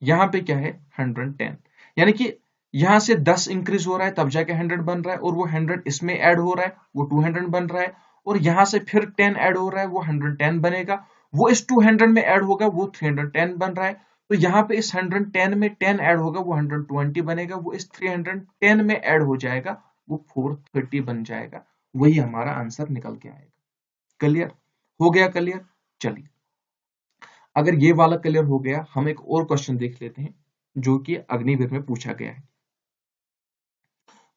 यहाँ पे क्या है? 110। यानी कि यहाँ से 10 इंक्रीज हो रहा है तब जाके 100 बन रहा है, और वो 100 इसमें ऐड हो रहा है वो 200 बन रहा है, और यहाँ से फिर 10 ऐड हो रहा है वो 110 बनेगा, वो इस 200 में ऐड होगा वो 310 बन रहा है, तो यहाँ पे इस 110 में 10 ऐड होगा वो 120 बनेगा, वो इस 310 में ऐड हो जाएगा वो 430 बन जाएगा। वही हमारा आंसर निकल के आएगा। क्लियर हो गया? क्लियर? चलिए, अगर ये वाला क्लियर हो गया, हम एक और क्वेश्चन देख लेते हैं जो कि अग्निवीर में पूछा गया है।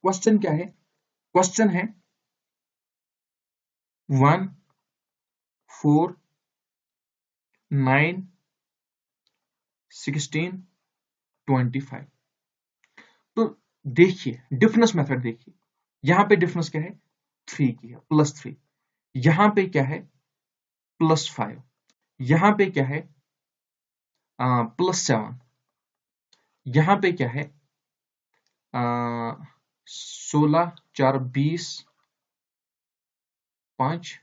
क्वेश्चन क्या है? क्वेश्चन है 1, 4, 9, 16, 25। तो देखिए डिफरेंस मेथड देखिए, यहां पे डिफरेंस क्या है? 3 की है, +3। यहां पे क्या है? +5। यहां पे क्या है? +7। यहां पे क्या है? 16, 4, 20, 5,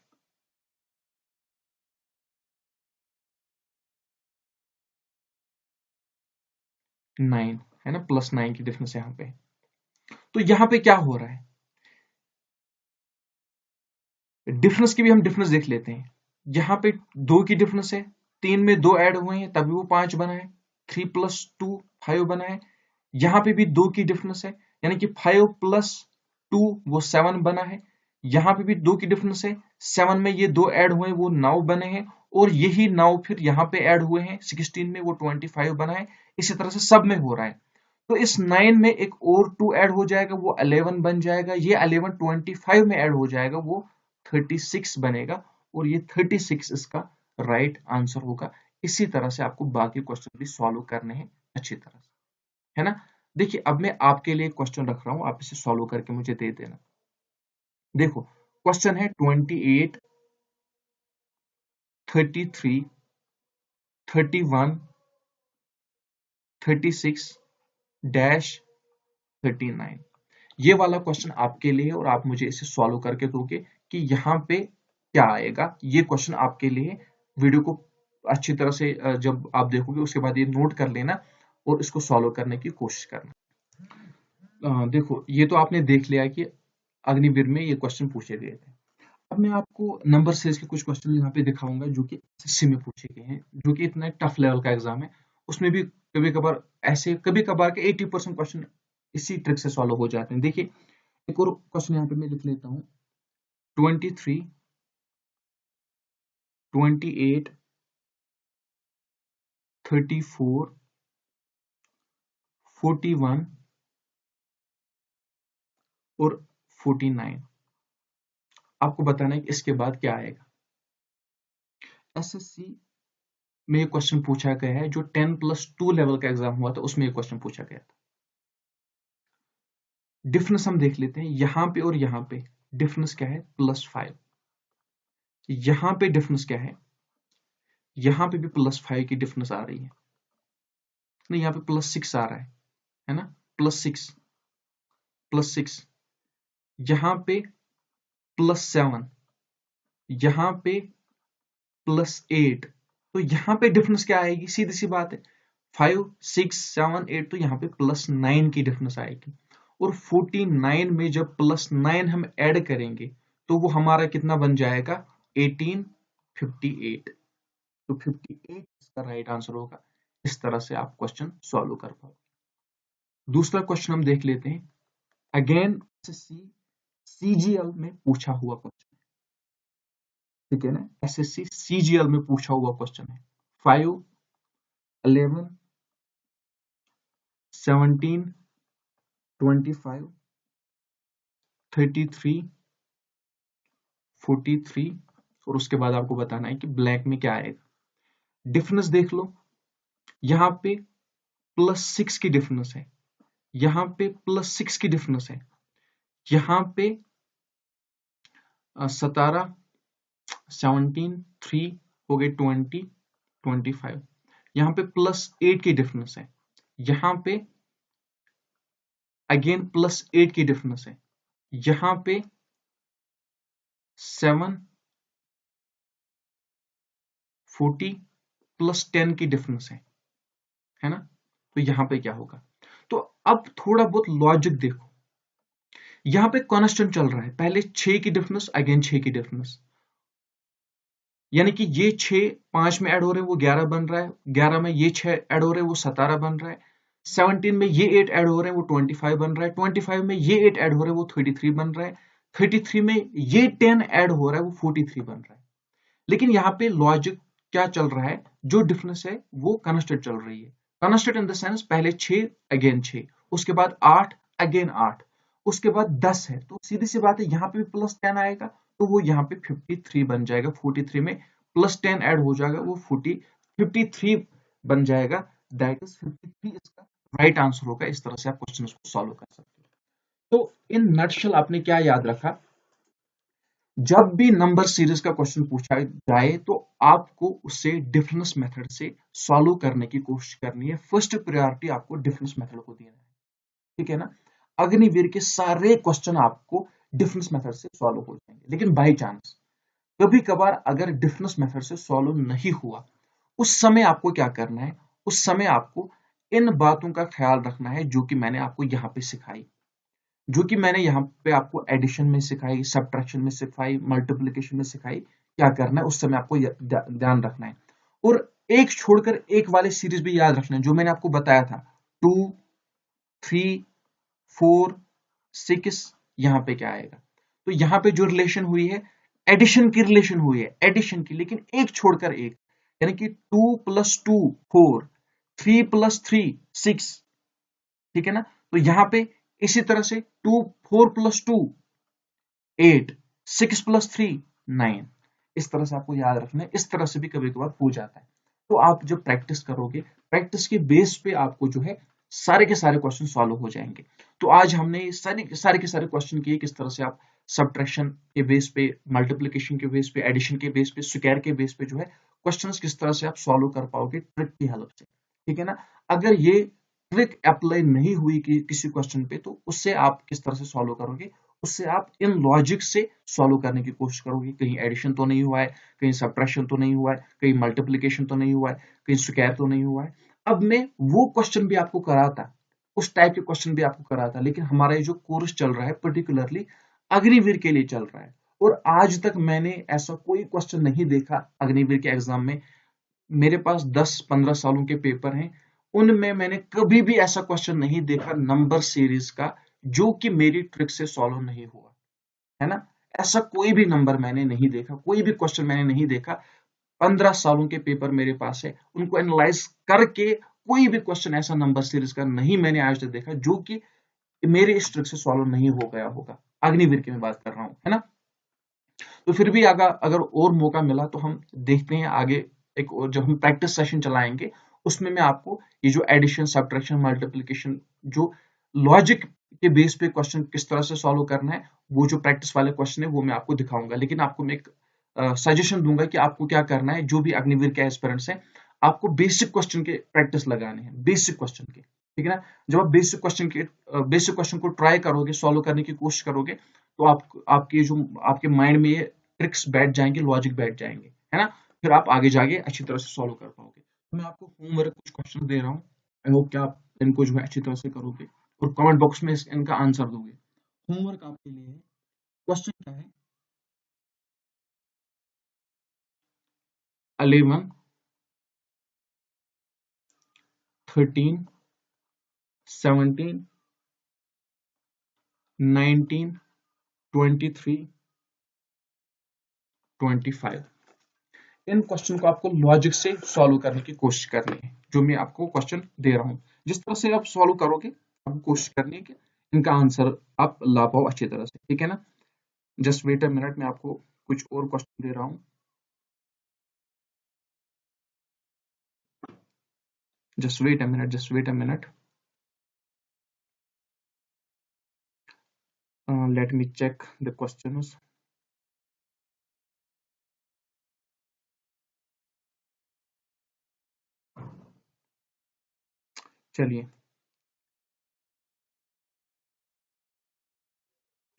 9 है ना, +9 की डिफरेंस यहाँ पे। तो यहाँ पे क्या हो रहा है? डिफरेंस की भी हम डिफरेंस देख लेते हैं। यहाँ पे 2 की डिफरेंस है, 3 में 2 ऐड हुए हैं तभी वो 5 बना है, 3 + 2 5 बना है। यहाँ पे भी 2 की डिफरेंस है, यानी कि 5 + 2 वो 7 बना है। यहाँ पे भी 2 की डिफरेंस है, 7 में ये 2 ऐड हुए वो 9 बने हैं, और यही 9 फिर यहाँ पे ऐड हुए हैं 16 में वो 25 बना है। इसी तरह से सब में हो रहा है। तो इस 9 में एक और 2 ऐड हो जाएगा वो 11 बन जाएगा, ये 11 25 में ऐड हो जाएगा वो 36 बनेगा, और ये 36 इसका राइट आंसर होगा। इसी तरह से आपको बाकी क्वेश्चन भी सॉल्व करने हैं अच्छी तरह से, है ना? देखिए अब मैं आपके लिए क्वेश्चन रख रहा हूं, आप इसे सॉल्व करके मुझे दे देना। देखो क्वेश्चन है 28, 33, 31, 36 डैश 39। ये वाला क्वेश्चन आपके लिए, और आप मुझे इसे सॉल्व करके दोगे कि यहाँ पे क्या आएगा। ये क्वेश्चन आपके लिए, वीडियो को अच्छी तरह से जब आप देखोगे उसके बाद ये नोट कर लेना और इसको सॉल्व करने की कोशिश करना। देखो ये तो आपने देख लिया कि अग्निवीर में ये क्वेश्चन पूछे गए थे। अब मैं आपको नंबर सीरीज के कुछ क्वेश्चन यहाँ पे दिखाऊंगा जो कि एसएससी में पूछे गए हैं, जो कि इतना टफ लेवल का एग्जाम है। उसमें भी कभी कभार ऐसे कभी कभार के 80% क्वेश्चन इसी ट्रिक से सॉल्व हो जाते हैं। देखिए एक और क्वेश्चन यहाँ पे मैं लिख लेता हूँ। 23, 28, 34, 41 और 49। आपको बताना है कि इसके बाद क्या आएगा। एसएससी में ये क्वेश्चन पूछा गया है, जो 10+2 लेवल का एग्जाम हुआ था उसमें ये क्वेश्चन पूछा गया था। डिफरेंस हम देख लेते हैं, यहाँ पे और यहाँ पे डिफरेंस क्या है? +5। यहाँ पे डिफरेंस क्या है? यहाँ पे भी +5 की डिफरेंस आ रही है, नहीं यहाँ पे +6 आ रहा है ना, +6, यहाँ पे +7, यहाँ पे +8, तो यहाँ पे डिफरेंस क्या आएगी, सीधी सी बात है 5, 6, 7, 8, तो यहाँ पे +9 की डिफरेंस आएगी। और 49 में जब +9 हम ऐड करेंगे तो वो हमारा कितना बन जाएगा, 1858। तो 58 इसका राइट आंसर होगा। इस तरह से आप क्वेश्चन सॉल्व कर पाओ। दूसरा क्वेश्चन हम देख लेते हैं, अगेन CGL में पूछा हुआ क्वेश्चन, ठीक है ना, SSC CGL में पूछा हुआ क्वेश्चन है। 5, 11, 17, 25, 33, 43, और उसके बाद आपको बताना है कि ब्लैक में क्या आएगा। डिफरेंस देख लो, यहाँ पे +6 की डिफरेंस है, यहाँ पे +6 की डिफरेंस है, यहाँ पे 17, 17, 3 हो गए 20, 25, यहाँ पे +8 की डिफरेंस है, यहाँ पे अगेन +8 की डिफरेंस है, यहाँ पे 7, 40 +10 की डिफरेंस है ना, तो यहाँ पे क्या होगा। तो अब थोड़ा बहुत लॉजिक देखो, यहाँ पे कांस्टेंट चल रहा है, पहले 6 की डिफरेंस, अगेन 6 की डिफरेंस, यानी कि ये 6 5 में ऐड हो रहे हैं वो 11 बन रहा है, 11 में ये 6 ऐड हो रहे हैं वो 17 बन रहा है, 17 में ये 8 ऐड हो रहे हैं वो 25 बन रहा है, 25 में ये 8 ऐड हो रहे हैं वो 33 बन रहा है, 33 में ये 10 ऐड हो रहा है वो 43 बन रहा है। लेकिन यहाँ पे लॉजिक क्या चल रहा है, जो डिफरेंस है वो कांस्टेंट चल रही है। कांस्टेंट इन द सेंस पहले 6 अगेन 6, उसके बाद 8 अगेन 8, उसके बाद 10 है, तो सीधी सी बात है यहाँ पे भी +10 आएगा तो वो यहाँ पे 53 बन जाएगा, 43 में +10 ऐड हो जाएगा वो 53 बन जाएगा, दैट इज 53 इसका राइट आंसर होगा। इस तरह से आप क्वेश्चन को सॉल्व कर सकते हो। तो इन नटशेल आपने क्या याद रखा, जब भी नंबर सीरीज का क्वेश्चन पूछा जाए तो आपको उसे डिफरेंस मेथड से सॉल्व करने की कोशिश करनी है। फर्स्ट प्रायोरिटी आपको डिफरेंस मेथड को देना है, ठीक है ना। अग्निवीर के सारे क्वेश्चन आपको डिफरेंस मेथड से सॉल्व हो जाएंगे, लेकिन बाई चांस कभी कभार अगर डिफरेंस मेथड से सॉल्व नहीं हुआ, उस समय आपको क्या करना है, उस समय आपको इन बातों का ख्याल रखना है जो कि मैंने आपको यहाँ पे सिखाई, जो कि मैंने यहाँ पे आपको एडिशन में सिखाई, सब्ट्रैक्शन में सिखाई, मल्टीप्लिकेशन में सिखाई, क्या करना है उस समय आपको ध्यान रखना है। और एक छोड़कर एक वाले सीरीज भी याद रखना है जो मैंने आपको बताया था, 2, 3, 4, 6, यहाँ पे क्या आएगा। तो यहाँ पे जो रिलेशन हुई है एडिशन की रिलेशन हुई है, एडिशन की, लेकिन एक छोड़कर एक, यानी कि 2 + 2 4, 3 + 3 6, ठीक है ना। तो यहाँ पे इसी तरह से 4 + 2 8, 6 + 3 9, इस तरह से आपको याद रखना है। इस तरह से भी कभी कभार हो जाता है, तो आप जब प्रैक्टिस करोगे, प्रैक्टिस के बेस पे आपको जो है सारे के सारे क्वेश्चन सॉल्व हो जाएंगे। तो आज हमने सारे के सारे क्वेश्चन किए, किस तरह से आप सब्ट्रैक्शन के बेस पे, मल्टीप्लिकेशन के बेस पे, एडिशन के बेस पे, स्क्वायर के बेस पे जो है क्वेश्चंस किस तरह से आप सॉल्व कर पाओगे ट्रिक की हेल्प से, ठीक है ना। अगर ये ट्रिक अप्लाई नहीं हुई कि किसी क्वेश्चन पे, तो उससे आप किस तरह से सॉल्व करोगे, उससे आप इन लॉजिक से सॉल्व करने की कोशिश करोगे, कहीं एडिशन तो नहीं हुआ है, कहीं सब्ट्रैक्शन तो नहीं हुआ है, कहीं मल्टीप्लिकेशन तो नहीं हुआ है, कहीं स्क्वायर तो नहीं हुआ है। अब मैं वो क्वेश्चन भी आपको कराता, उस टाइप के क्वेश्चन भी आपको कराता, लेकिन हमारा ये जो कोर्स चल रहा है पर्टिकुलरली अग्निवीर के लिए चल रहा है, और आज तक मैंने ऐसा कोई क्वेश्चन नहीं देखा अग्निवीर के एग्जाम में। मेरे पास 10-15 सालों के पेपर हैं, उनमें मैंने कभी भी ऐसा क्वेश्चन नहीं देखा नंबर सीरीज का जो कि मेरी ट्रिक से सॉल्व नहीं हुआ, है ना। ऐसा कोई भी नंबर मैंने नहीं देखा, कोई भी क्वेश्चन मैंने नहीं देखा। 15 सालों के पेपर मेरे पास है, उनको एनालाइज करके कोई भी क्वेश्चन ऐसा नंबर सीरीज का नहीं मैंने आज तक देखा जो कि मेरे इस ट्रिक से सॉल्व नहीं हो गया होगा। अग्निवीर की मैं बात कर रहा हूँ, है ना। तो फिर भी अगर और मौका मिला तो हम देखते हैं आगे, एक और जब हम प्रैक्टिस सेशन चलाएंगे उसमें मैं आपको ये जो एडिशन, सब्ट्रैक्शन, मल्टीप्लिकेशन, जो लॉजिक के बेस पे क्वेश्चन किस तरह से सॉल्व करना है, वो जो प्रैक्टिस वाले क्वेश्चन है वो मैं आपको दिखाऊंगा। लेकिन आपको मैं एक सजेशन दूंगा कि आपको क्या करना है। जो भी अग्निवीर के एस्पिरेंट्स हैं, आपको बेसिक क्वेश्चन के प्रैक्टिस लगाने हैं, बेसिक क्वेश्चन के, ठीक है ना। जब आप बेसिक क्वेश्चन को ट्राई करोगे, सॉल्व करने की कोशिश करोगे, तो आपके माइंड में ये ट्रिक्स बैठ जाएंगे, लॉजिक बैठ जाएंगे, है ना। फिर आप आगे जाके अच्छी तरह से सॉल्व कर पाओगे। तो मैं आपको होमवर्क कुछ क्वेश्चन दे रहा हूँ, आई होप कि आप इनको जो है अच्छी तरह से करोगे और कमेंट बॉक्स में इनका आंसर दोगे। होमवर्क आपके लिए है, क्वेश्चन क्या है, 11, 13, 17, 19, 23, 25। इन क्वेश्चन को आपको लॉजिक से सॉल्व करने की कोशिश करनी है, जो मैं आपको क्वेश्चन दे रहा हूँ। जिस तरह से आप सॉल्व करोगे, आपको कोशिश करनी है कि इनका आंसर आप ला पाओ अच्छी तरह से, ठीक है ना। जस्ट वेट अ मिनट, मैं आपको कुछ और क्वेश्चन दे रहा हूँ। Just wait a minute, just wait a minute, let me check the questions. चलिए,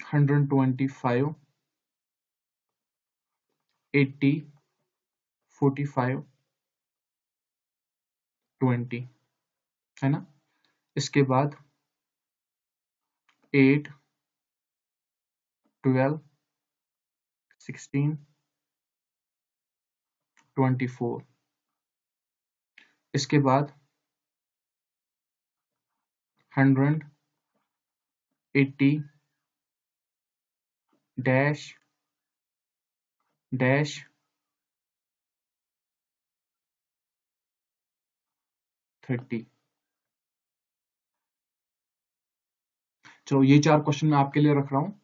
125, 80, 45, 20, है ना। इसके बाद 8, 12, 16, 24। इसके बाद 100, 80, डैश डैश 30। चलो, ये 4 क्वेश्चन मैं आपके लिए रख रहा हूँ,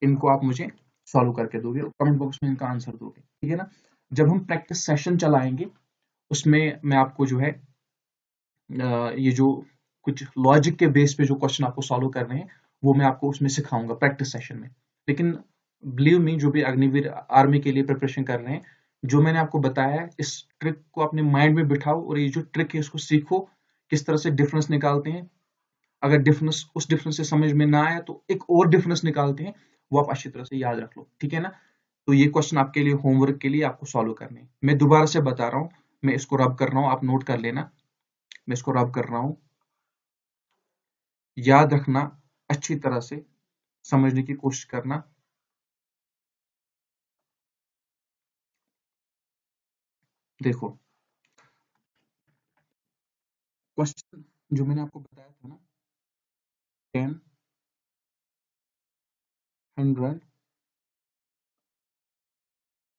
इनको आप मुझे सॉल्व करके दोगे और कमेंट बॉक्स में इनका आंसर दोगे, ठीक है ना। जब हम प्रैक्टिस सेशन चलाएंगे, उसमें मैं आपको जो है ये जो कुछ लॉजिक के बेस पे जो क्वेश्चन आपको सॉल्व करने हैं, वो मैं आपको उसमें सिखाऊंगा प्रैक्टिस सेशन में। लेकिन बिलीव मी, जो भी अग्निवीर आर्मी के लिए प्रिपरेशन कर रहे हैं, जो मैंने आपको बताया है, इस ट्रिक को अपने माइंड में बिठाओ और ये जो ट्रिक है इसको सीखो, किस तरह से डिफरेंस निकालते हैं। अगर डिफरेंस उस डिफरेंस से समझ में ना आया तो एक और डिफरेंस निकालते हैं, वो आप अच्छी तरह से याद रख लो, ठीक है ना। तो ये क्वेश्चन आपके लिए होमवर्क के लिए आपको सॉल्व करने हैं। मैं दोबारा से बता रहा हूँ, मैं इसको रब कर रहा हूँ, आप नोट कर लेना। मैं इसको रब कर रहा हूँ, याद रखना, अच्छी तरह से समझने की कोशिश करना। देखो, क्वेश्चन जो मैंने आपको बताया था ना, 10, 100,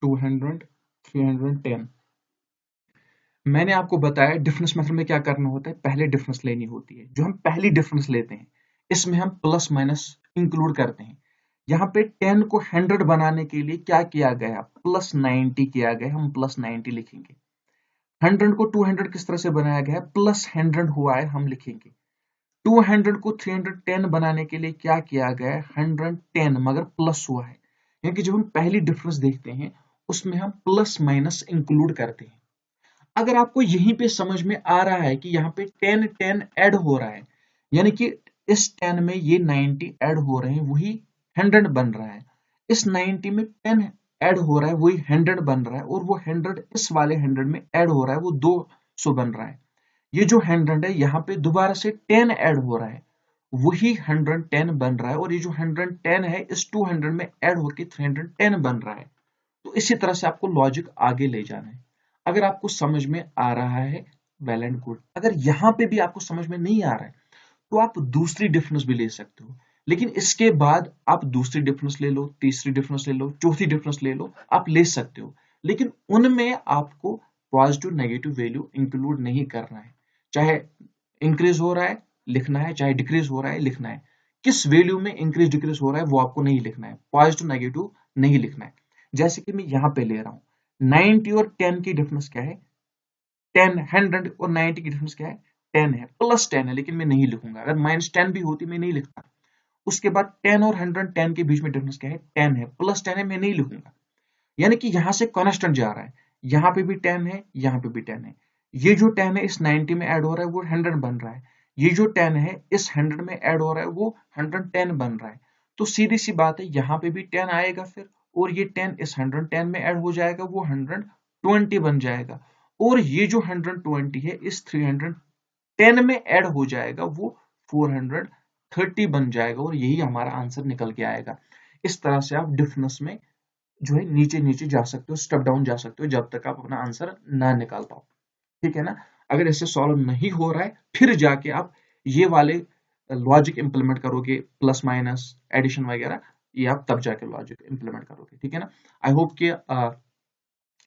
200, 310, मैंने आपको बताया डिफरेंस मेथड में क्या करना होता है। पहले डिफरेंस लेनी होती है, जो हम पहली डिफरेंस लेते हैं, इसमें हम प्लस माइनस इंक्लूड करते हैं। यहाँ पे 10 को 100 बनाने के लिए क्या किया गया, प्लस 90 किया गया, हम प्लस 90 लिखेंगे। 100 को 200 किस तरह से बनाया गया है, प्लस 100 हुआ है, हम लिखेंगे। 200 को 310 बनाने के लिए क्या किया गया है, 110 मगर प्लस हुआ है। यानी कि जब हम पहली डिफरेंस देखते हैं, उसमें हम प्लस माइनस इंक्लूड करते हैं। अगर आपको यहीं पे समझ में आ रहा है कि यहाँ पे 10 10 ऐड हो रहा है, यानी कि इस 10 में ये 90 ऐड हो रहे हैं, वही 100 बन रहा है। इस 90 में 10 ऐड हो रहा है, वही 100 बन रहा है, और वो 100 इस वाले 100 में ऐड हो रहा है, वो 200 बन रहा है। ये जो 100 है, यहाँ पे दोबारा से 10 ऐड हो रहा है, वही 110 बन रहा है, और ये जो 110 है इस 200 में ऐड होके 310 बन रहा है। तो इसी तरह से आपको लॉजिक आगे ले जाना है। अगर आपको समझ में आ रहा है, वेल एंड गुड। अगर यहाँ पे भी आपको समझ में नहीं आ रहा है, तो आप दूसरी डिफरेंस भी ले सकते हो। लेकिन इसके बाद आप दूसरी डिफरेंस ले लो, तीसरी डिफरेंस ले लो, चौथी डिफरेंस ले लो, आप ले सकते हो। लेकिन उनमें आपको पॉजिटिव नेगेटिव वैल्यू इंक्लूड नहीं करना है। चाहे इंक्रीज हो रहा है लिखना है, चाहे डिक्रीज हो रहा है लिखना है। किस वैल्यू में इंक्रीज डिक्रीज हो रहा है वो आपको नहीं लिखना है, पॉजिटिव नेगेटिव नहीं लिखना है। जैसे कि मैं यहाँ पे ले रहा हूँ, 90 और 10 की डिफरेंस क्या है, 10, 100 और 90 की डिफरेंस क्या है, 10 है, प्लस 10 है, लेकिन मैं नहीं लिखूंगा। अगर माइनस 10 भी होती मैं नहीं लिखता। उसके बाद 10 और 110 के बीच में डिफरेंस क्या है, 10 है, प्लस 10 है, मैं नहीं लिखूंगा। यानी कि यहाँ से कांस्टेंट जा रहा है, यहाँ पे भी 10 है, यहाँ पे भी 10 है। ये जो 10 है इस 90 में ऐड हो रहा है वो 100 बन रहा है, ये जो 10 है इस 100 में ऐड हो रहा है वो 110 बन रहा है। तो सीधी सी बात है, यहाँ पे भी 10 आएगा फिर, और ये 10 इस 110 में ऐड हो जाएगा वो 120 बन जाएगा, और ये जो 120 है इस 310 में ऐड हो जाएगा वो 430 बन जाएगा, और यही हमारा आंसर निकल के आएगा। इस तरह से आप डिफरेंस में जो है नीचे नीचे जा सकते हो, स्टेप डाउन जा सकते हो, जब तक आप अपना आंसर ना निकाल पाओ। ठीक है ना? अगर इससे सॉल्व नहीं हो रहा है फिर जाके आप ये वाले लॉजिक इंप्लीमेंट करोगे, प्लस माइनस एडिशन वगैरह, ये आप तब जाके लॉजिक इंप्लीमेंट करोगे। ठीक है ना? आई होप कि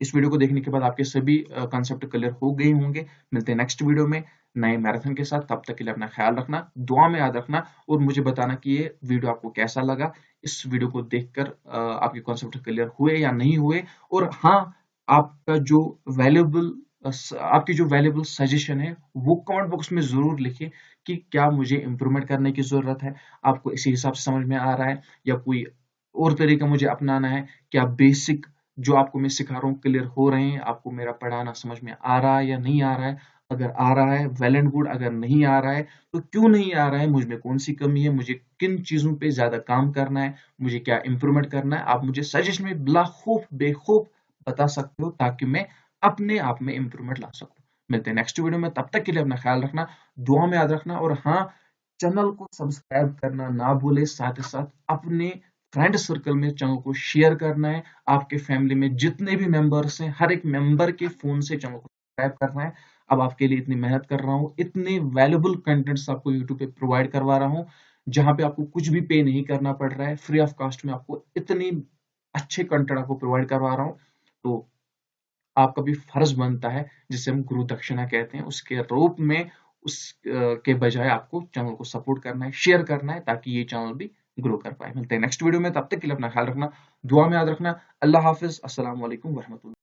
इस वीडियो को देखने के बाद आपके सभी कॉन्सेप्ट क्लियर हो गए होंगे। मिलते हैं नेक्स्ट वीडियो में नए मैराथन के साथ, तब तक के लिए अपना ख्याल रखना, दुआ में याद रखना, और मुझे बताना कि ये वीडियो आपको कैसा लगा। इस वीडियो को देखकर आपके कॉन्सेप्ट क्लियर हुए या नहीं हुए, और हाँ, आपका जो वैल्यूएबल आपकी जो वैल्यूएबल सजेशन है वो कमेंट बॉक्स में जरूर लिखिए कि क्या मुझे इंप्रूवमेंट करने की जरूरत है, आपको इसी हिसाब से समझ में आ रहा है, या कोई और तरीका मुझे अपनाना है, क्या बेसिक जो आपको मैं सिखा रहा हूँ क्लियर हो रहे हैं, आपको मेरा पढ़ाना समझ में आ रहा है या नहीं आ रहा है। अगर आ रहा है वेल एंड गुड, अगर नहीं आ रहा है तो क्यों नहीं आ रहा है, मुझ में कौन सी कमी है, मुझे किन चीजों पे ज्यादा काम करना है, मुझे क्या इंप्रूवमेंट करना है, आप मुझे सजेशन में बिला खौफ बेखौफ बता सकते हो, ताकि मैं अपने आप में इंप्रूवमेंट ला सकूं। मिलते हैं नेक्स्ट वीडियो में, तब तक के लिए अपना ख्याल रखना, दुआ में याद रखना, और हाँ, चैनल को सब्सक्राइब करना ना भूले, साथ ही साथ अपने फ्रेंड सर्कल में चैनल को शेयर करना है। आपके फैमिली में जितने भी मेंबर्स हैं हर एक मेंबर के फोन से चैनल को सब्सक्राइब करना है। अब आपके लिए इतनी मेहनत कर रहा हूँ, इतने वैल्यूबल कंटेंट्स आपको यूट्यूब पे प्रोवाइड करवा रहा हूँ, जहां पे आपको कुछ भी पे नहीं करना पड़ रहा है, फ्री ऑफ कॉस्ट में आपको इतनी अच्छे कंटेंट आपको प्रोवाइड करवा रहा हूँ। तो आपका भी फर्ज बनता है, जिसे हम गुरु दक्षिणा कहते हैं, उसके रूप में उस के बजाय आपको चैनल को सपोर्ट करना है, शेयर करना है, ताकि ये चैनल भी ग्रो कर पाए। मिलते हैं नेक्स्ट वीडियो में, तब तक के लिए अपना ख्याल रखना, दुआ में याद रखना। अल्लाह हाफिज, अस्सलाम वालेकुम वरहमतुल्लाह।